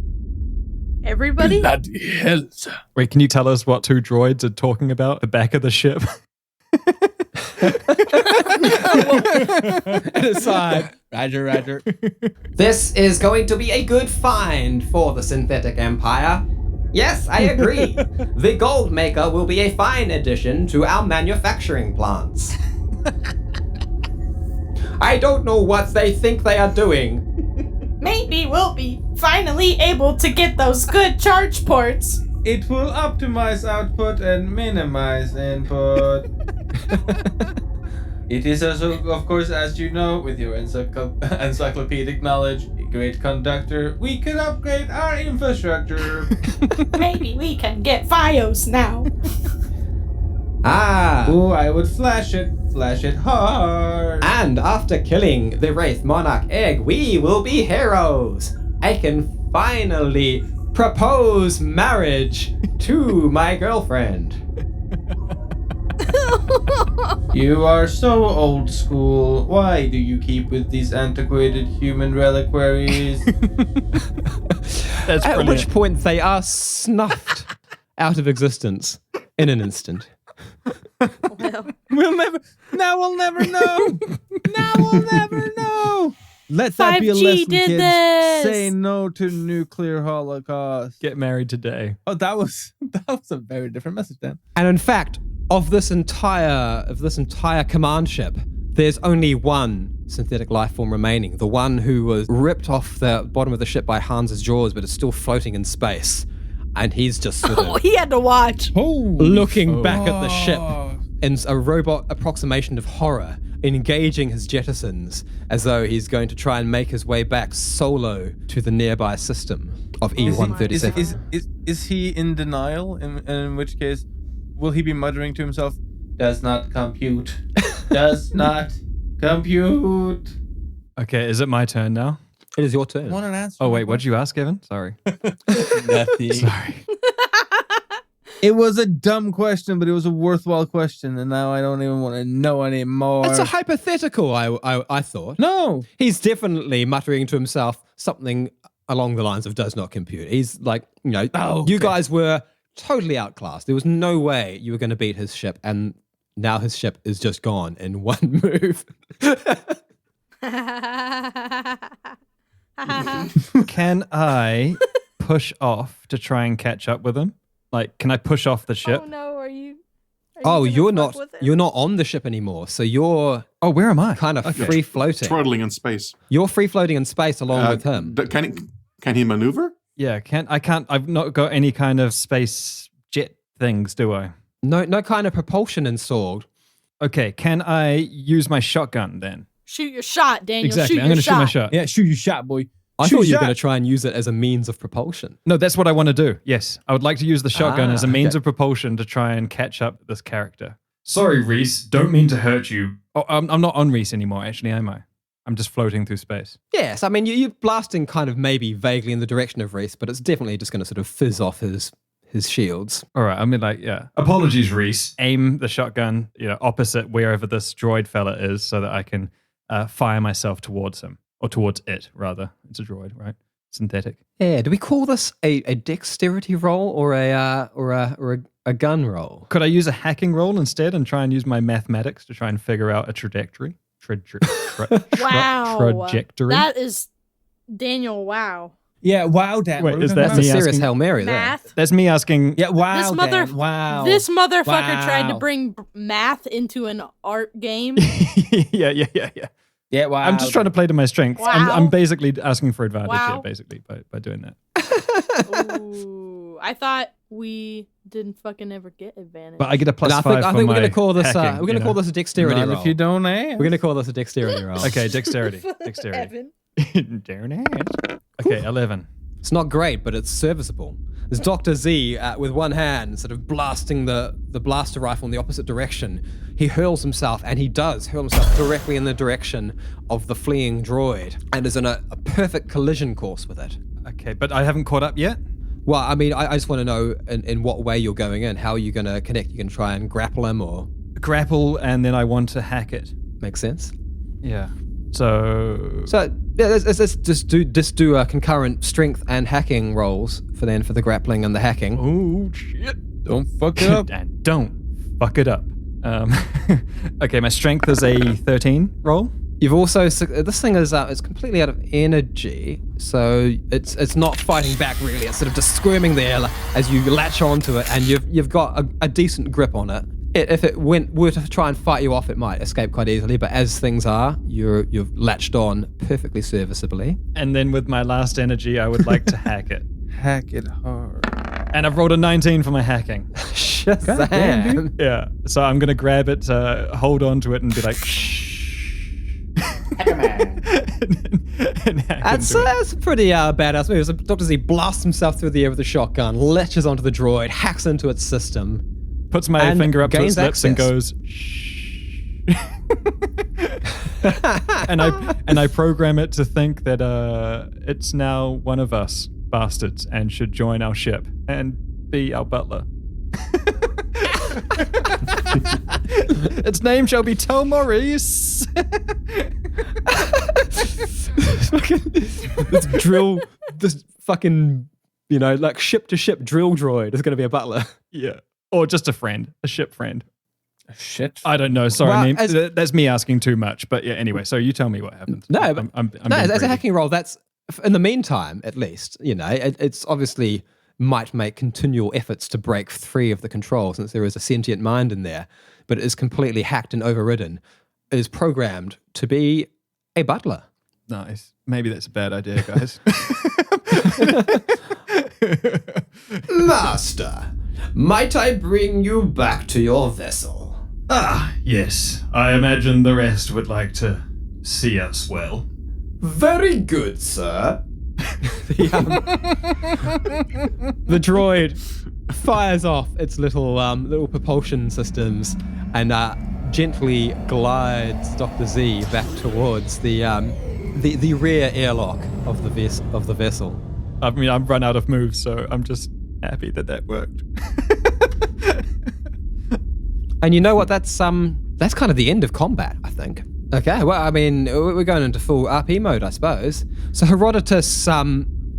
Everybody? Bloody hell, sir. Wait, can you tell us what two droids are talking about at the back of the ship? And aside, Roger. This is going to be a good find for the Synthetic Empire. Yes, I agree. The Gold Maker will be a fine addition to our manufacturing plants. I don't know what they think they are doing. Maybe we'll be finally able to get those good charge ports. It will optimize output and minimize input. It is also, of course, as you know, with your encyclopedic knowledge, a great conductor. We could upgrade our infrastructure. Maybe we can get Fios now. Oh, I would flash it hard. And after killing the Wraith Monarch egg, we will be heroes. I can finally propose marriage to my girlfriend. You are so old school. Why do you keep with these antiquated human reliquaries? That's at brilliant. which point they are snuffed out of existence in an instant. Well, We'll never know. Now we'll never know. Let that be a 5G lesson, did kids. this. Say no to nuclear holocaust. Get married today. Oh, that was a very different message, Dan. And in fact, of this entire command ship, there's only one synthetic life form remaining. The one who was ripped off the bottom of the ship by Hans's jaws, but is still floating in space. And he's just sort oh, of he had to watch. looking back at the ship in a robot approximation of horror, engaging his jettisons as though he's going to try and make his way back solo to the nearby system of E-137. Is he in denial? In which case, will he be muttering to himself, "Does not compute. Does not compute." Okay, is it my turn now? It is your turn. Want an answer? Oh wait, what'd you ask, Evan? Sorry. Nothing. Sorry. It was a dumb question, but it was a worthwhile question, and now I don't even want to know anymore. It's a hypothetical, I thought. No. He's definitely muttering to himself something along the lines of "does not compute." He's like, you guys were totally outclassed. There was no way you were going to beat his ship, and now his ship is just gone in one move. Can I push off to try and catch up with him? Like, can I push off the ship? Oh no, are you Oh, gonna you're fuck not. with it? You're not on the ship anymore. So you're Oh, where am I? kind of free floating. Throttling in space. You're free floating in space along with him. Can he maneuver? Yeah, I've not got any kind of space jet things, do I? No kind of propulsion installed. Okay, can I use my shotgun then? Shoot your shot, Daniel. Exactly, Shoot I'm your going to shoot my shot. Yeah, shoot your shot, boy. I Shoot thought you were shot. going to try and use it as a means of propulsion. No, that's what I want to do. Yes, I would like to use the shotgun as a means okay. of propulsion to try and catch up this character. Sorry, Reese. Don't mean to hurt you. Oh, I'm not on Reese anymore, actually, am I? I'm just floating through space. Yes, I mean, you're blasting kind of maybe vaguely in the direction of Reese, but it's definitely just going to sort of fizz off his shields. All right, I mean, like, yeah. Apologies, Reese. Aim the shotgun, opposite wherever this droid fella is, so that I can fire myself towards him, or towards it, rather. It's a droid, right? Synthetic. Yeah, do we call this a dexterity roll or a gun roll? Could I use a hacking roll instead and try and use my mathematics to try and figure out a trajectory? Wow. Trajectory. That is Daniel. Wow. Yeah, wow, Dan. Wait, What are we is talking that That's about? a me serious asking- Hail Mary there. Math. That's me asking. Yeah, wow, This mother- Dan. Wow. This motherfucker tried to Wow. bring math into an art game. yeah. Yeah, wow. I'm just trying to play to my strengths. Wow. I'm basically asking for advantage Wow. here, basically, by doing that. Ooh, I thought We didn't fucking ever get advantage. But I get a plus And 5 I for think we're my gonna call this. hacking, We're gonna call this a dexterity Not roll. if you don't ask. We're gonna call this a dexterity roll. Okay, dexterity. Dexterity. Darren hands. Okay, 11. It's not great, but it's serviceable. There's Dr. Z with one hand, sort of blasting the blaster rifle in the opposite direction. He hurls himself, and he does hurl himself directly in the direction of the fleeing droid, and is in a perfect collision course with it. Okay, but I haven't caught up yet. Well, I mean, I just want to know in what way you're going in. How are you going to connect? You can try and grapple him, or Grapple, and then I want to hack it. makes sense. Yeah. So Yeah, let's just do a concurrent strength and hacking rolls for the grappling and the hacking. oh shit! Don't fuck it up. And don't fuck it up. Okay, my strength is a 13 roll. You've also this thing is it's completely out of energy, so it's not fighting back really. It's sort of just squirming there as you latch onto it, and you've got a decent grip on it. If it were to try and fight you off, it might escape quite easily. But as things are, you've latched on perfectly serviceably. And then with my last energy, I would like to hack it. Hack it hard. And I've rolled a 19 for my hacking. Shazam! Yeah. So I'm gonna grab it, hold on to it, and be like, shh. and hack That's into it. a pretty badass move. So Dr. Z blasts himself through the air with a shotgun, latches onto the droid, hacks into its system. Puts my and finger up to its gains lips and access. goes, shh. and I program it to think that it's now one of us bastards and should join our ship and be our butler. Its name shall be Reese. This fucking, like ship to ship drill droid is going to be a butler. Yeah. Or just a friend, a ship friend. Shit. I don't know. Sorry, Well, that's me asking too much. But yeah, anyway, so you tell me what happens. No, but I'm no, being as a greedy. hacking roll, that's in the meantime, at least, it's obviously might make continual efforts to break free of the control since there is a sentient mind in there, but it is completely hacked and overridden. It is programmed to be a butler. Nice. Maybe that's a bad idea, guys. Master, might I bring you back to your vessel? Ah, yes. I imagine the rest would like to see us well. Very good, sir. The droid fires off its little propulsion systems and gently glides Dr. Z back towards the rear airlock of the vessel. I mean, I've run out of moves, so I'm just happy that worked. And you know what? That's kind of the end of combat, I think. Okay, well, I mean, we're going into full RP mode, I suppose. So Herodotus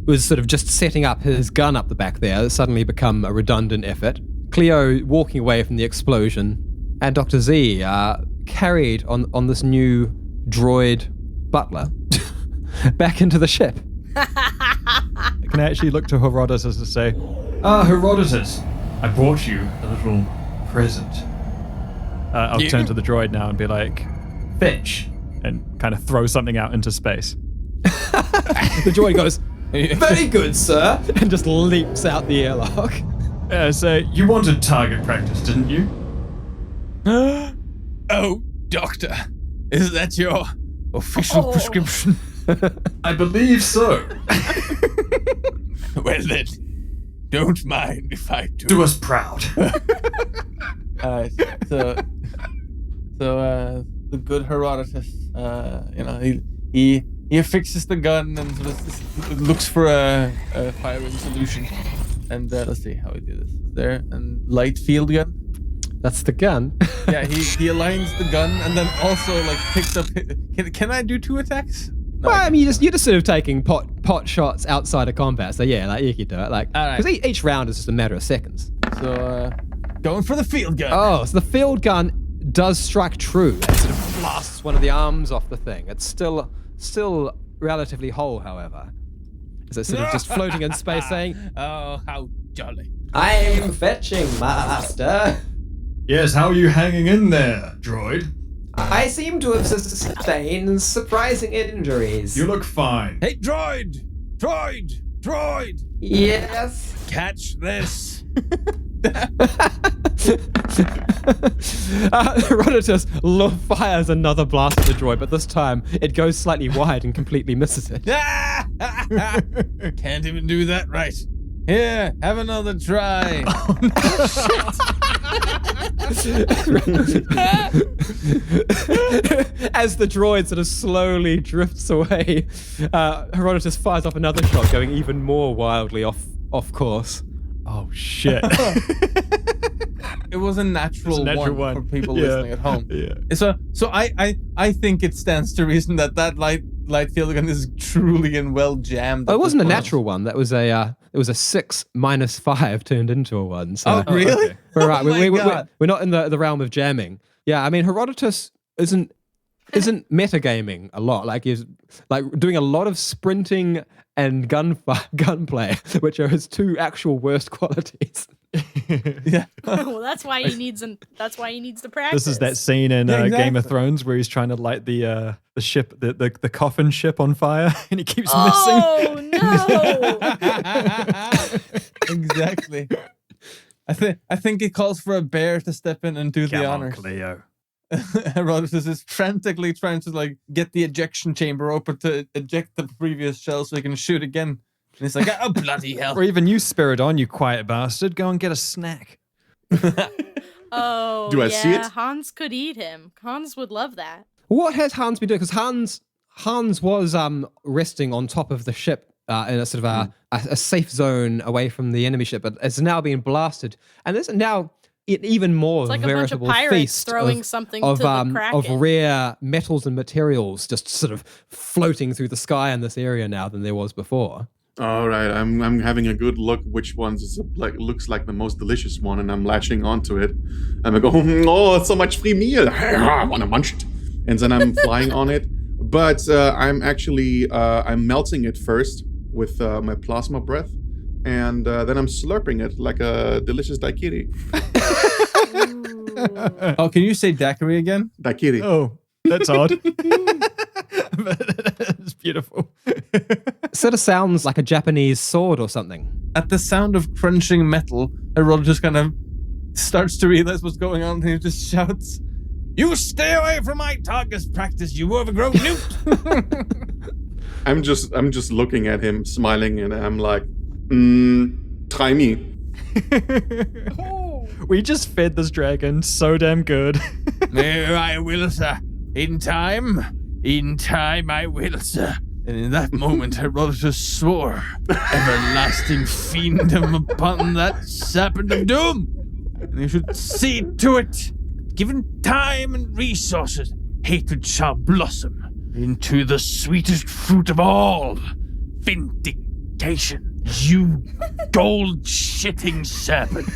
was sort of just setting up his gun up the back there. It's suddenly become a redundant effort. Cleo walking away from the explosion, and Dr. Z carried on this new droid butler back into the ship. Can I actually look to Herodotus and say, Herodotus, I brought you a little present. I'll turn to the droid now and be like, fetch, and kind of throw something out into space. The droid goes, Very good, sir. and just leaps out the airlock. So you wanted target practice, didn't you? Oh, doctor, is that your official prescription? I believe so. Well then, don't mind if I do. Do us proud. So the good Herodotus, he fixes the gun and sort of looks for a firing solution. And let's see how we do this. Is there a light field gun? That's the gun. Yeah, he aligns the gun and then also picks up. Can I do 2 attacks? No, Well, I mean, you're just sort of taking pot shots outside of combat. So yeah, you can do it. Because each round is just a matter of seconds. So going for the field gun. Oh, so the field gun does strike true and sort of blasts one of the arms off the thing. It's still relatively whole, however. Is it sort of just floating in space saying, Oh, how jolly. I'm fetching, master. Yes, how are you hanging in there, droid? I seem to have sustained surprising injuries. You look fine. Hey, droid! Yes. Catch this. Herodotus fires another blast at the droid, but this time it goes slightly wide and completely misses it. Can't even do that right. Here, have another try. As the droid sort of slowly drifts away, Herodotus fires off another shot, going even more wildly off course. Oh, shit. It was a natural, one for people listening at home. Yeah. So I think it stands to reason that light field gun is truly and well jammed. Oh, it wasn't a natural one. That was it was a 6 minus 5 turned into a 1. So. Oh, really? Okay. We're right. Oh my God. We're not in the realm of jamming. Yeah, I mean Herodotus isn't metagaming a lot. Like he's like doing a lot of sprinting and gunplay, which are his two actual worst qualities. Yeah. Well, that's why he needs to practice. This is that scene in Yeah, exactly. Game of Thrones where he's trying to light the ship, the coffin ship on fire, and he keeps missing. Oh no! Exactly. I think it calls for a bear to step in and do the honors. Cleo. Herodotus is frantically trying to like get the ejection chamber open to eject the previous shell so he can shoot again. And he's like, oh bloody hell! Or even you, Spiridon, you quiet bastard, go and get a snack. Oh, Do I see it? Hans could eat him. Hans would love that. What has Hans been doing? Because Hans was resting on top of the ship in a sort of a safe zone away from the enemy ship, but it's now being blasted, and there's now an even more It's like a bunch of veritable pirates feast throwing of, something of, to the of Kraken. rare metals and materials just sort of floating through the sky in this area now than there was before. All right, I'm having a good look which ones is looks like the most delicious one, and I'm latching onto it. And I go, oh, it's so much free meal. I want to munch it. And then I'm flying on it. But I'm actually I'm melting it first with my plasma breath, and then I'm slurping it like a delicious daiquiri. Oh, can you say daiquiri again? Daiquiri. Oh, that's odd. It's beautiful. Sort of sounds like a Japanese sword or something. At the sound of crunching metal, Herodotus kind of starts to realize what's going on, and he just shouts, You stay away from my target practice, you overgrown newt. I'm just looking at him, smiling, and I'm like, try me. We just fed this dragon so damn good. I will, sir. In time I will, sir. And in that moment, Herodotus swore, everlasting fiendom upon that serpent of doom. And you should see to it, given time and resources, hatred shall blossom into the sweetest fruit of all, vindication. You gold-shitting serpent.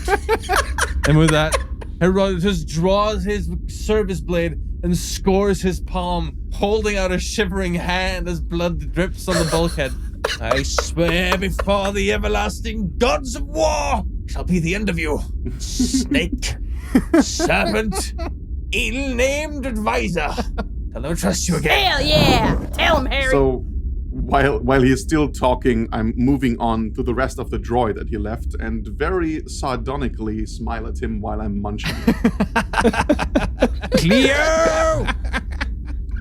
and with that, Herodotus draws his service blade and scores his palm, holding out a shivering hand as blood drips on the bulkhead. I swear before the everlasting gods of war shall be the end of you, snake, serpent, ill-named advisor. I'll never trust you again. Hell yeah! Tell him, Harry. So while he is still talking, I'm moving on to the rest of the droid that he left, and very sardonically smile at him while I'm munching. Cleo!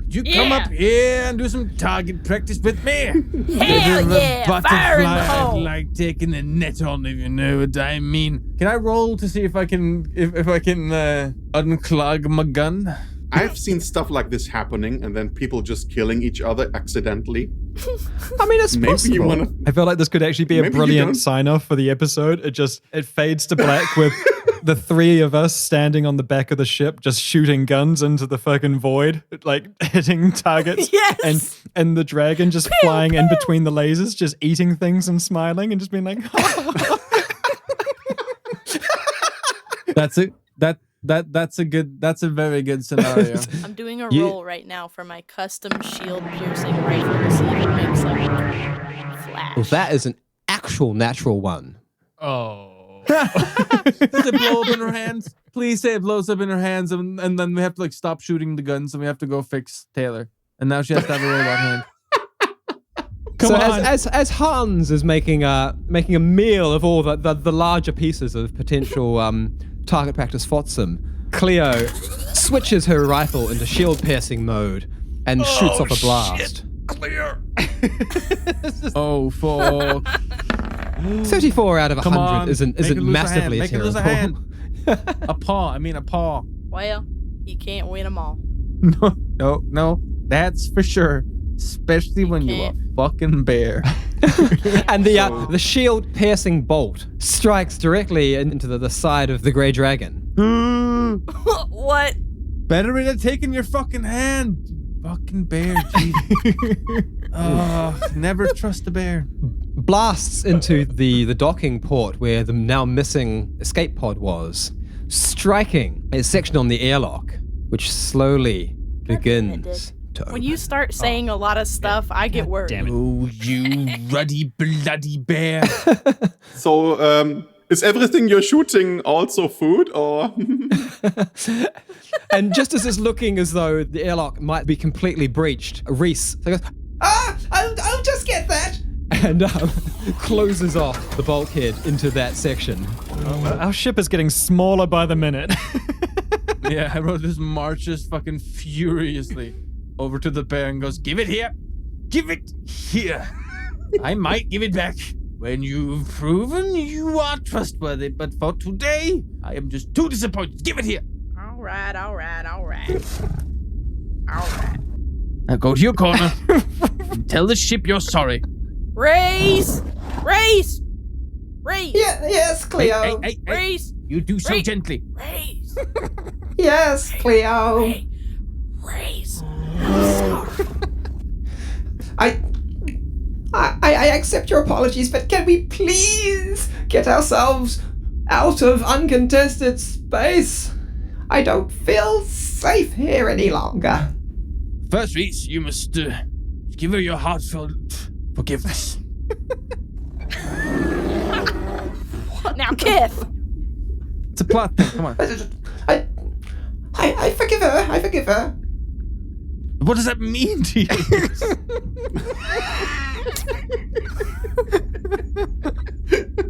You come Yeah. up here and do some target practice with me. Hell yeah! Fire in the I'd hole. like taking a net on, if you know what I mean. Can I roll to see if I can unclog my gun? I've seen stuff like this happening, and then people just killing each other accidentally. I mean, it's Maybe possible. you want to. I feel like this could actually be a Maybe you brilliant don't. sign-off for the episode. It fades to black with the three of us standing on the back of the ship, just shooting guns into the fucking void, like hitting targets. Yes! And the dragon just flying in between the lasers, just eating things and smiling and just being like, That's it. That's a very good scenario. I'm doing a You- roll right now for my custom shield piercing rifle to see if it makes like flash. Well, that is an actual natural one. oh. Does it blow up in her hands? Please say it blows up in her hands, and then we have to like stop shooting the guns, and we have to go fix Taylor. And now she has to have a robot hand. Come on. As Hans is making a meal of all the larger pieces of potential target practice Flotsam, Cleo switches her rifle into shield-piercing mode and shoots off a blast. Clear. Oh, fuck. 34 out of Come 100 on. isn't Make it lose a hand. massively Make it terrible. lose a hand. A paw. Well, you can't win them all. No. That's for sure. Especially when you're a fucking bear. And the shield-piercing bolt strikes directly into the side of the Grey Dragon. What? Better than taking your fucking hand. Fucking bear. Never trust a bear. Blasts into the docking port where the now missing escape pod was, striking a section on the airlock, which slowly begins to open. When you start saying a lot of stuff, I get worried. Damn it. Oh, you ruddy bloody bear. So, is everything you're shooting also food, or? And just as it's looking as though the airlock might be completely breached, Reese goes, I'll just get that. and closes off the bulkhead into that section. Our ship is getting smaller by the minute. Yeah, Herodotus marches fucking furiously over to the bear and goes, "Give it here. Give it here. I might give it back when you've proven you are trustworthy, but for today, I am just too disappointed. Give it here." All right. Now go to your corner and tell the ship you're sorry. Reese! Yes, Cleo. Hey, Reese! you do so Reese. gently. Reese! Yes, Cleo. Reese! I accept your apologies, but can we please get ourselves out of uncontested space? I don't feel safe here any longer. First, Reese, you must give her your heartfelt forgiveness. Now, Kith! It's a plot thing. Come on. I forgive her. I forgive her. What does that mean to you?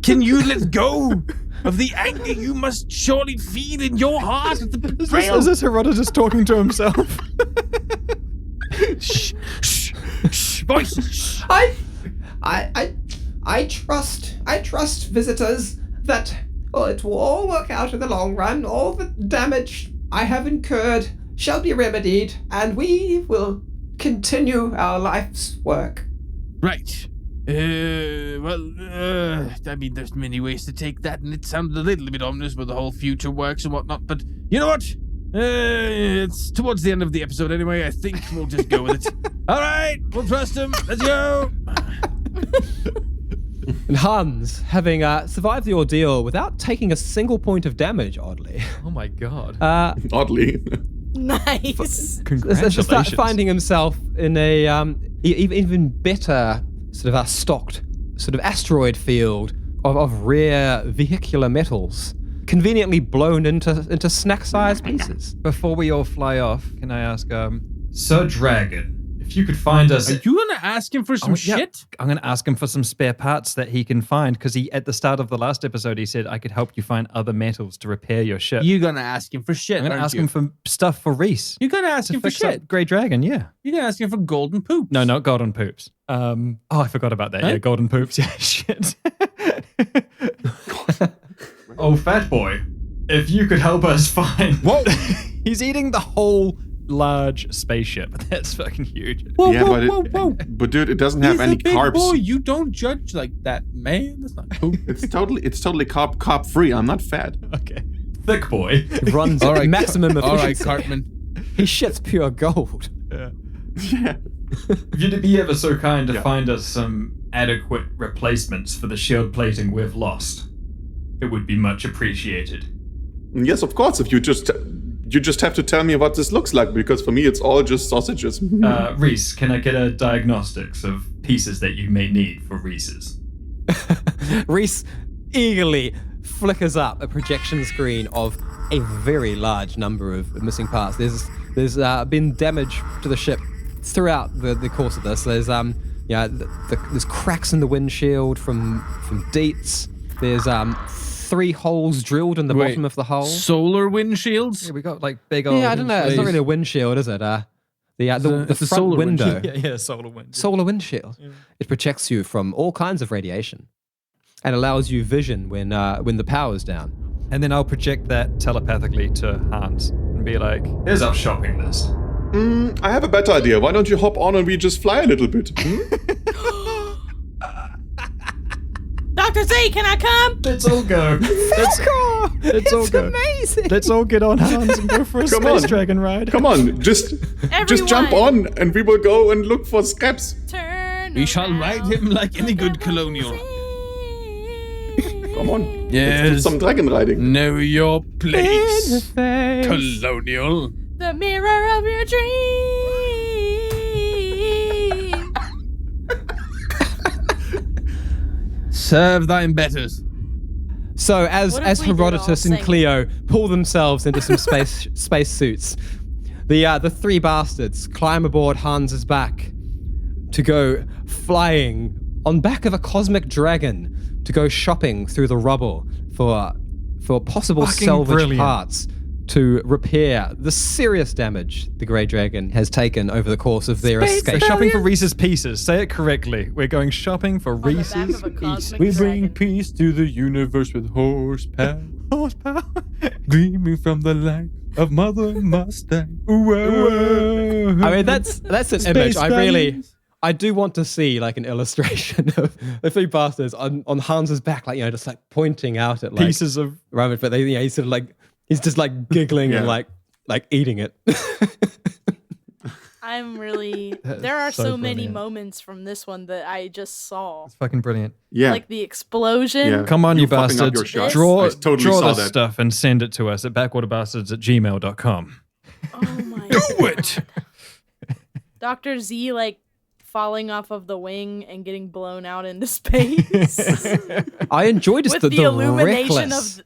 Can you let go of the anger you must surely feel in your heart at the betrayal? Is this Herodotus talking to himself? Shh, voice. Shh. I trust visitors that it will all work out in the long run. All the damage I have incurred shall be remedied, and we will continue our life's work. Right. I mean, there's many ways to take that, and it sounded a little bit ominous with the whole future works and whatnot, but you know what? It's towards the end of the episode anyway. I think we'll just go with it. All right, we'll trust him. Let's go. And Hans, having survived the ordeal without taking a single point of damage, oddly, Oh my god. Oddly. Nice. Congratulations. start finding himself in a even better sort of stocked sort of asteroid field of rare vehicular metals, conveniently blown into snack-sized pieces. Before we all fly off, can I ask, Sir Dragon, if you could find us... Are you gonna ask him for some shit? I'm going to ask him for some spare parts that he can find, because at the start of the last episode, he said, I could help you find other metals to repair your ship. You're gonna ask him for shit. I'm going to aren't ask you? him for stuff for Reese. You're gonna ask To him for fix up shit. Grey Dragon, yeah. You're gonna ask him for golden poop. No, not golden poops. I forgot about that. Huh? Yeah, golden poops. Yeah, shit. Oh, fat boy, if you could help us find... Whoa! He's eating the whole large spaceship. That's fucking huge. Whoa, Yeah, whoa, but whoa. but dude, it doesn't have He's any a big carbs. boy. You don't judge like that, man. That's not cool. It's totally carb free. I'm not fat. Okay. Thick boy. He runs All right, maximum All right, efficiency. Cartman. He shits pure gold. Yeah. If you'd be ever so kind to find us some adequate replacements for the shield plating we've lost, it would be much appreciated. Yes, of course. If you just have to tell me what this looks like, because for me it's all just sausages. Reese, can I get a diagnostics of pieces that you may need for Reese's? Reese eagerly flickers up a projection screen of a very large number of missing parts. There's been damage to the ship throughout the course of this. There's Yeah, there's cracks in the windshield from Dietz. There's 3 holes drilled in the Wait, bottom of the hull. Solar windshields? Yeah, we got like big old. Yeah, I don't know. It's not really a windshield, is it? The It's a front solar window. windshield. Yeah, solar wind. Solar windshield. Yeah. It protects you from all kinds of radiation and allows you vision when the power's down. And then I'll project that telepathically to Hans and be like, here's our shopping list. I have a better idea. Why don't you hop on and we just fly a little bit? Dr. Z, can I come? Let's all go. Let's all go. Amazing. Let's all get on Hans and go for a Come space on. dragon ride. Come on, just jump on and we will go and look for scraps. Turn We shall around. ride him like any good colonial. Come on. Let's do Yes. some dragon riding. Know your place, colonial. The mirror of your dream. Serve thine betters. So as What if we did all Herodotus and sing? Cleo pull themselves into some space suits, the 3 bastards climb aboard Hans's back to go flying on back of a cosmic dragon to go shopping through the rubble for possible Fucking salvage brilliant. parts to repair the serious damage the Grey Dragon has taken over the course of their escape. We're shopping for Reese's Pieces. Say it correctly. We're going shopping for On the back Reese's of a Pieces. cosmic We bring dragon. peace to the universe with horsepower. Horsepower. Gleaming from the light of Mother Mustang. Whoa. I mean, that's an image. I do want to see like an illustration of the 3 bastards on Hans's back, like, just like pointing out at like Pieces of. rabbit, but he's sort of like he's just like giggling and Yeah. like eating it. I'm really. That is There are so so many brilliant. moments from this one that I just saw. It's fucking brilliant. Yeah. Like the explosion. Yeah. Come on, you fucking up bastards. your shots. Draw I totally draw saw this that. stuff and send it to us at backwaterbastards@gmail.com. Oh my god. Dr. Z like falling off of the wing and getting blown out into space. I enjoyed just With the the illumination reckless. of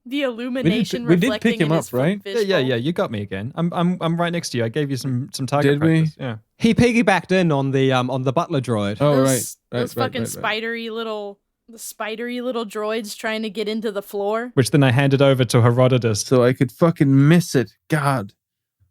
the illumination we did reflecting pick him in up, his foot right? fishbowl. Yeah. You got me again. I'm right next to you. I gave you some target Did we? practice. Yeah. He piggybacked in on the butler droid. Oh, Those, right. those fucking spidery little droids trying to get into the floor. Which then I handed over to Herodotus. So I could fucking miss it. God.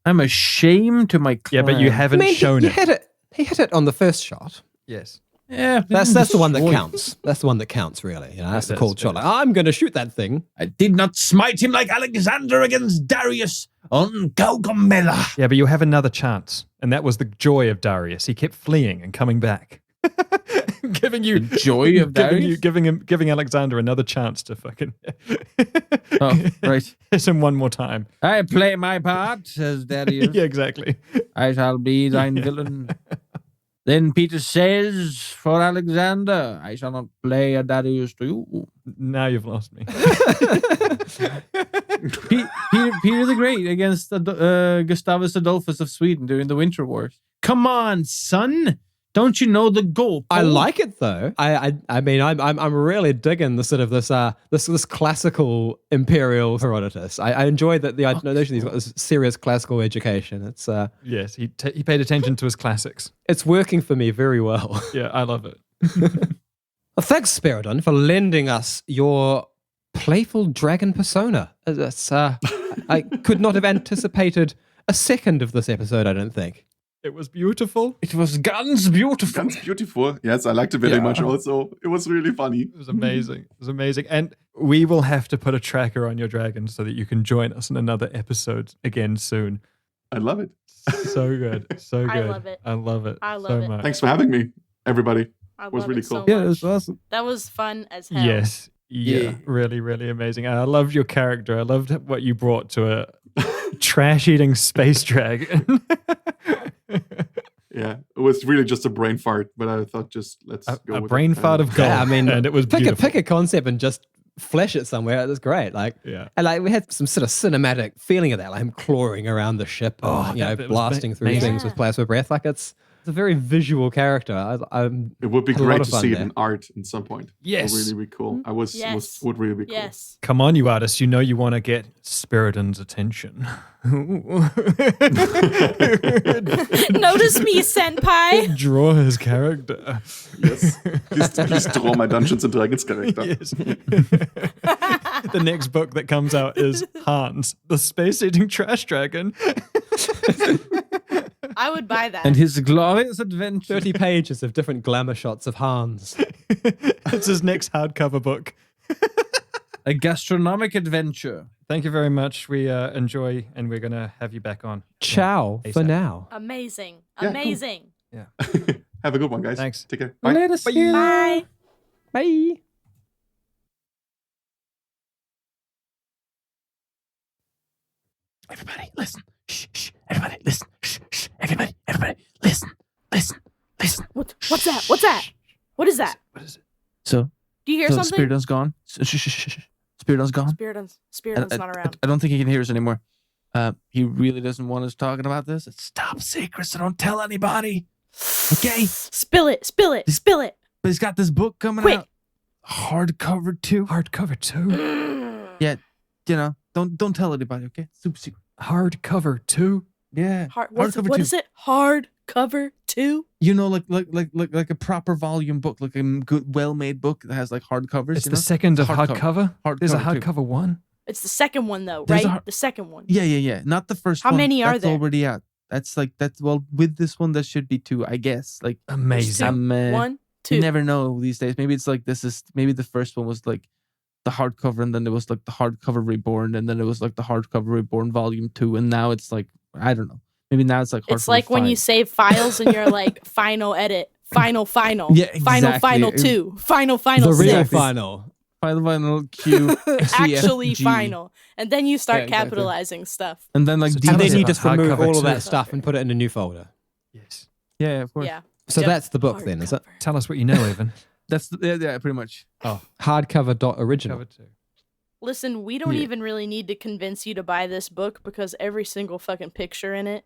I'm ashamed to my Yeah, clan. but you haven't shown he it. hit it. He hit it on the first shot. Yes. Yeah, That's the one that counts. That's the one that counts, really. That's the It cold is, shot. it Like, I'm going to shoot that thing. I did not smite him like Alexander against Darius on Gaugamela. Yeah, but you have another chance. And that was the joy of Darius. He kept fleeing and coming back. giving you The joy of Darius? giving Alexander another chance to fucking Oh, right. hit him one more time. I play my part, says Darius. Yeah, exactly. I shall be thine villain. Then Peter says, for Alexander, I shall not play a Darius to you. Now you've lost me. Peter the Great against Gustavus Adolphus of Sweden during the Winter Wars. Come on, son. Don't you know the goal? I like it though. I mean, I'm really digging the sort of this classical imperial Herodotus. I enjoy that the notion he's got this serious classical education. It's Yes, he paid attention to his classics. it's working for me very well. Yeah, I love it. Well, thanks, Spiridon, for lending us your playful dragon persona. That's I could not have anticipated a second of this episode. I don't think. It was beautiful. It was ganz beautiful. Ganz beautiful. Yes, I liked it very much also. It was really funny. It was amazing. It was amazing. And we will have to put a tracker on your dragon so that you can join us in another episode again soon. I love it. So good. So good. I love it. I love it. I love so it. much. Thanks for having me, everybody. I It was love really it so cool. Yeah, it much. was awesome. That was fun as hell. Yes. Yeah. Yeah. Really, really amazing. And I loved your character. I loved what you brought to a trash-eating space dragon. Yeah, it was really just a brain fart, but I thought let's go a with brain it. fart of gold. Yeah, I mean, and it was pick beautiful. a concept and just flesh it somewhere. It was great. Like, Yeah. and like we had some sort of cinematic feeling of that, like him clawing around the ship, and, that bit was blasting through amazing. things with plasma breath. Like it's It's a very visual character. It would be Had a lot great of to fun see it there. in art at some point. Yes. It would really be cool. Yes. Would really be cool. Yes. Come on, you artists. You know you want to get Spiridon's attention. Notice me, senpai. Draw his character. Yes. Please draw my Dungeons and Dragons character. Yes. The next book that comes out is Hans, the space-eating trash dragon. I would buy that. And his glorious adventure. 30 pages of different glamour shots of Hans. It's his next hardcover book. A gastronomic adventure. Thank you very much. We enjoy, and we're going to have you back on. Ciao for ASAP. now. Amazing. Yeah, cool. Amazing. Have a good one, guys. Thanks. Take care. Bye. Later, Bye. Bye. Everybody, listen. Shh, shh. Everybody, listen. Shh, shh. Everybody, listen. Listen. What's that? What's that? What is that? What is it? So, Do you hear so something? Spiridon's gone. Shh, shh, shh, shh. Spiridon's gone. Spiridon's not around. I don't think he can hear us anymore. He really doesn't want us talking about this. It's top secret, so don't tell anybody. Okay? Spill it. But he's got this book coming Quick. out. Hardcover too. Hardcover 2. Yeah, don't tell anybody, okay? Super secret. Hardcover 2. Yeah. What Hardcover is it? Hardcover 2? You know, like a proper volume book, like a good, well-made book that has like hardcovers. It's you the know? second of Hardcover. hardcover. There's a Hardcover 2. hardcover 1. It's the second one though, There's right? a The second one. Yeah. Not the first How one. many are That's there? already out. Well, with this one, there should be 2, I guess. Like, Amazing. I'm, 1, 2. you never know these days. Maybe it's like maybe the first one was like the hardcover, and then there was like the hardcover reborn, and then it was like the hardcover reborn volume 2, and now it's like, I don't know. Maybe now it's like hardcover It's like when 5. you save files and you're like final edit, final. Yeah, Final exactly. 2, final The real 6. final. Final Q, Actually CFG. final. And then you start Yeah, exactly. capitalizing stuff. And then like So D- And then us you about just remove hardcover all of 2. that stuff and put it in a new folder. Yes. yeah, of course. Yeah. So Yep. that's the book then, is it? Hardcover. Tell us what you know, Evan. That's yeah, pretty much. Hardcover.original. Cover 2. Listen, we don't Yeah. even really need to convince you to buy this book because every single fucking picture in it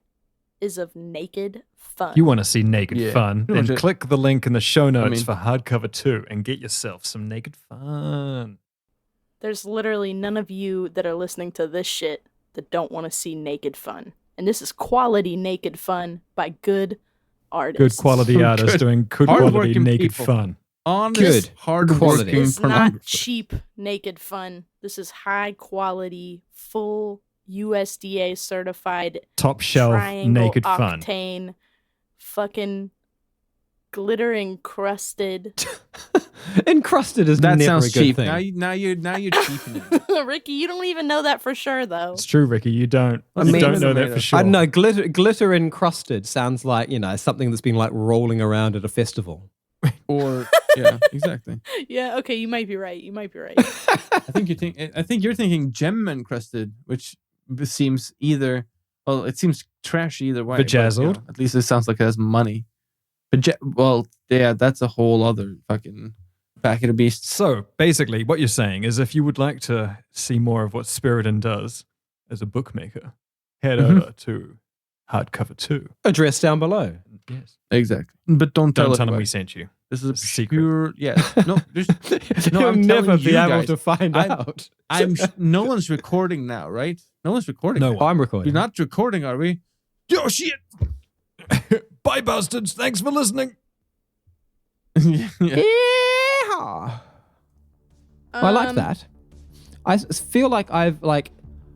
is of naked fun. You want to see naked Yeah, fun? pretty Then much it. click the link in the show notes mean- for hardcover 2 and get yourself some naked fun. There's literally none of you that are listening to this shit that don't want to see naked fun. And this is quality naked fun by good artists. Good quality artists doing good quality Hardworking naked people. fun. Honest, Good hard quality. working It's not pornography. cheap naked fun. This is high quality, full USDA certified Top shelf triangle naked fun. octane, fucking glitter encrusted. Encrusted is That never a sounds good cheap. thing. Now you're cheaping it. Ricky, you don't even know that for sure, though. It's true, Ricky. You don't. I You mean- don't know that for sure. I don't know. Glitter encrusted sounds like, something that's been like rolling around at a festival. Or yeah, exactly. Yeah, okay, you might be right. I think you're thinking gem encrusted, which seems it seems trashy either way. but, Bejazzled? at least it sounds like it has money. Well, yeah, that's a whole other fucking back of the beast. So basically, what you're saying is if you would like to see more of what Spiridon does as a bookmaker, head over to Hardcover 2. Address down below. Yes. Exactly. But don't tell Don't tell them anybody. we sent you. This is It's a secret. pure. Yeah. No. You'll I'm never telling be you able guys. to find out. No one's recording now, right? No one's recording. No now. one. I'm recording. We're not recording, are we? Yo, shit. Bye, bastards. Thanks for listening. yeah. Yeehaw. I like that. I feel like I've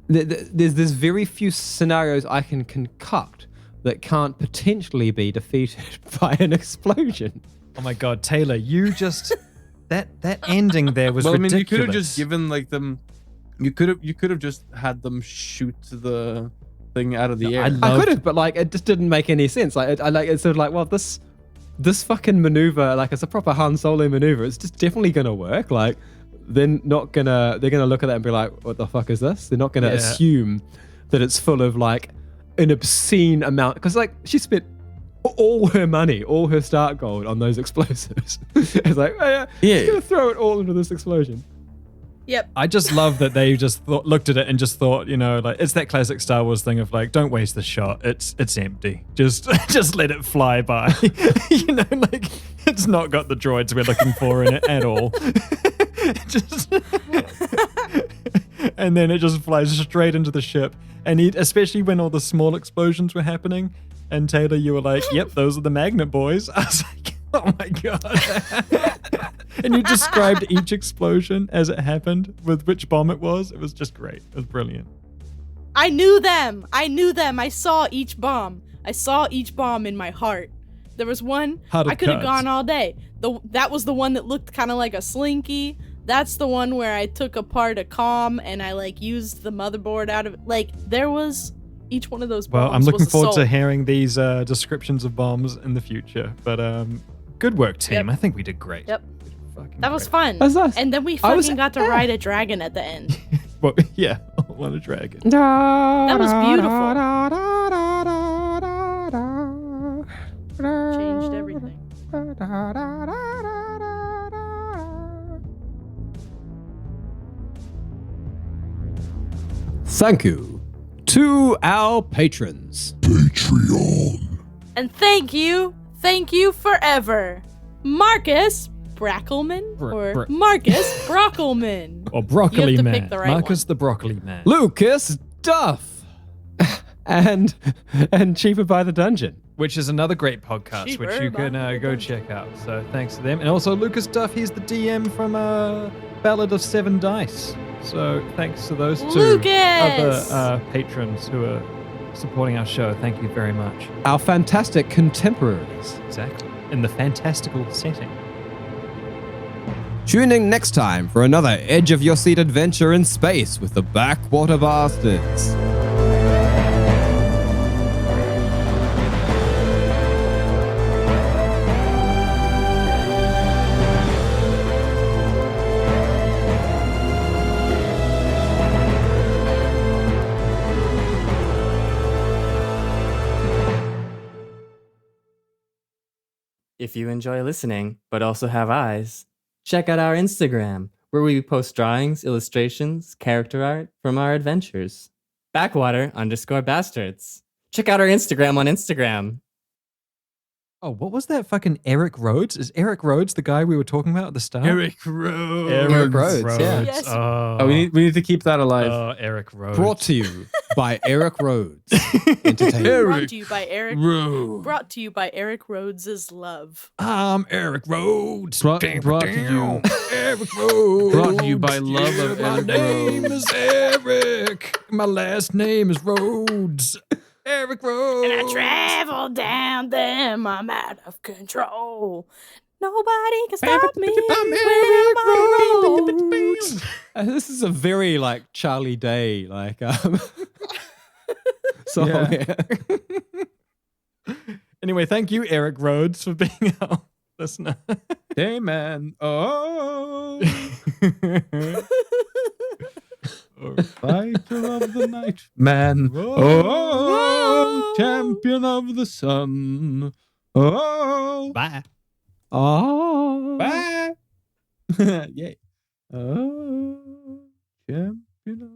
there's very few scenarios I can concoct that can't potentially be defeated by an explosion. Oh my God, Taylor, you just that ending there was Well, I mean, ridiculous. you could have just given them. You could have just had them shoot the thing out of the air. I could have, but it just didn't make any sense. It's sort of like, well, this fucking maneuver, it's a proper Han Solo maneuver. It's just definitely gonna work. They're gonna look at that and be like, what the fuck is this? They're not gonna assume that it's full of an obscene amount, because she spent all her money, all her start gold on those explosives. It's like, oh yeah, just gonna throw it all into this explosion. Yep. I just love that they just looked at it and just thought, like it's that classic Star Wars thing of like, don't waste the shot. It's empty. Just let it fly by. Like it's not got the droids we're looking for in it at all. And then it just flies straight into the ship. And especially when all the small explosions were happening. And Taylor, you were like, yep, those are the magnet boys. I was like, oh my God. And you described each explosion as it happened with which bomb it was. It was just great. It was brilliant. I knew them. I saw each bomb. I saw each bomb in my heart. There was one, I could have gone all day. That was the one that looked kind of like a slinky. That's the one where I took apart a comm and I like used the motherboard out of it. Like there was each one of those bombs. Well, I'm looking forward to hearing these descriptions of bombs in the future. But good work, team. Yep. I think we did great. Yep. Fucking That was great. fun. That's nice. And then we fucking got to ride a dragon at the end. Well, yeah, on a dragon. That was beautiful. Changed everything. Thank you to our patrons. And thank you forever, Marcus Brackelman or Marcus Brockelman. Or Broccoli You have to Man. pick the right Marcus one. the Broccoli Man. Lucas Duff. and Cheaper by the Dungeon. Which is another great podcast, Cheaper which you by can the go dungeon. check out. So thanks to them. And also Lucas Duff, he's the DM from Ballad of Seven Dice. So thanks to those two Lucas! other patrons who are supporting our show. Thank you very much. Our fantastic contemporaries. Exactly. In the fantastical setting. Tune in next time for another edge of your seat adventure in space with the Backwater Bastards. If you enjoy listening, but also have eyes, check out our Instagram, where we post drawings, illustrations, character art from our adventures. Backwater_Bastards. Check out our Instagram on Instagram. Oh, what was that fucking Eric Rhodes? Is Eric Rhodes the guy we were talking about at the start? Eric Rose. Eric Rhodes, yeah. Yes. Oh, we need to keep that alive. Oh, Eric Rhodes. Brought to you by Eric Rhodes Entertainment. Brought to you by Eric. Rose. Brought to you by Eric Rhodes' love. I'm Eric Rhodes. Brought to you. Eric Rhodes. Brought to you by love of My Eric name Rhodes. is Eric. My last name is Rhodes. Eric Rhodes. And I travel down them. I'm out of control. Nobody can stop me. when I'm on road. This is a very like Charlie Day song. Yeah. Anyway, thank you, Eric Rhodes, for being our listener. Hey, man. Oh. Fighter of the night. Man. Oh. Champion of the sun. Oh. Bye. Oh. Bye. Yay. Oh. Champion of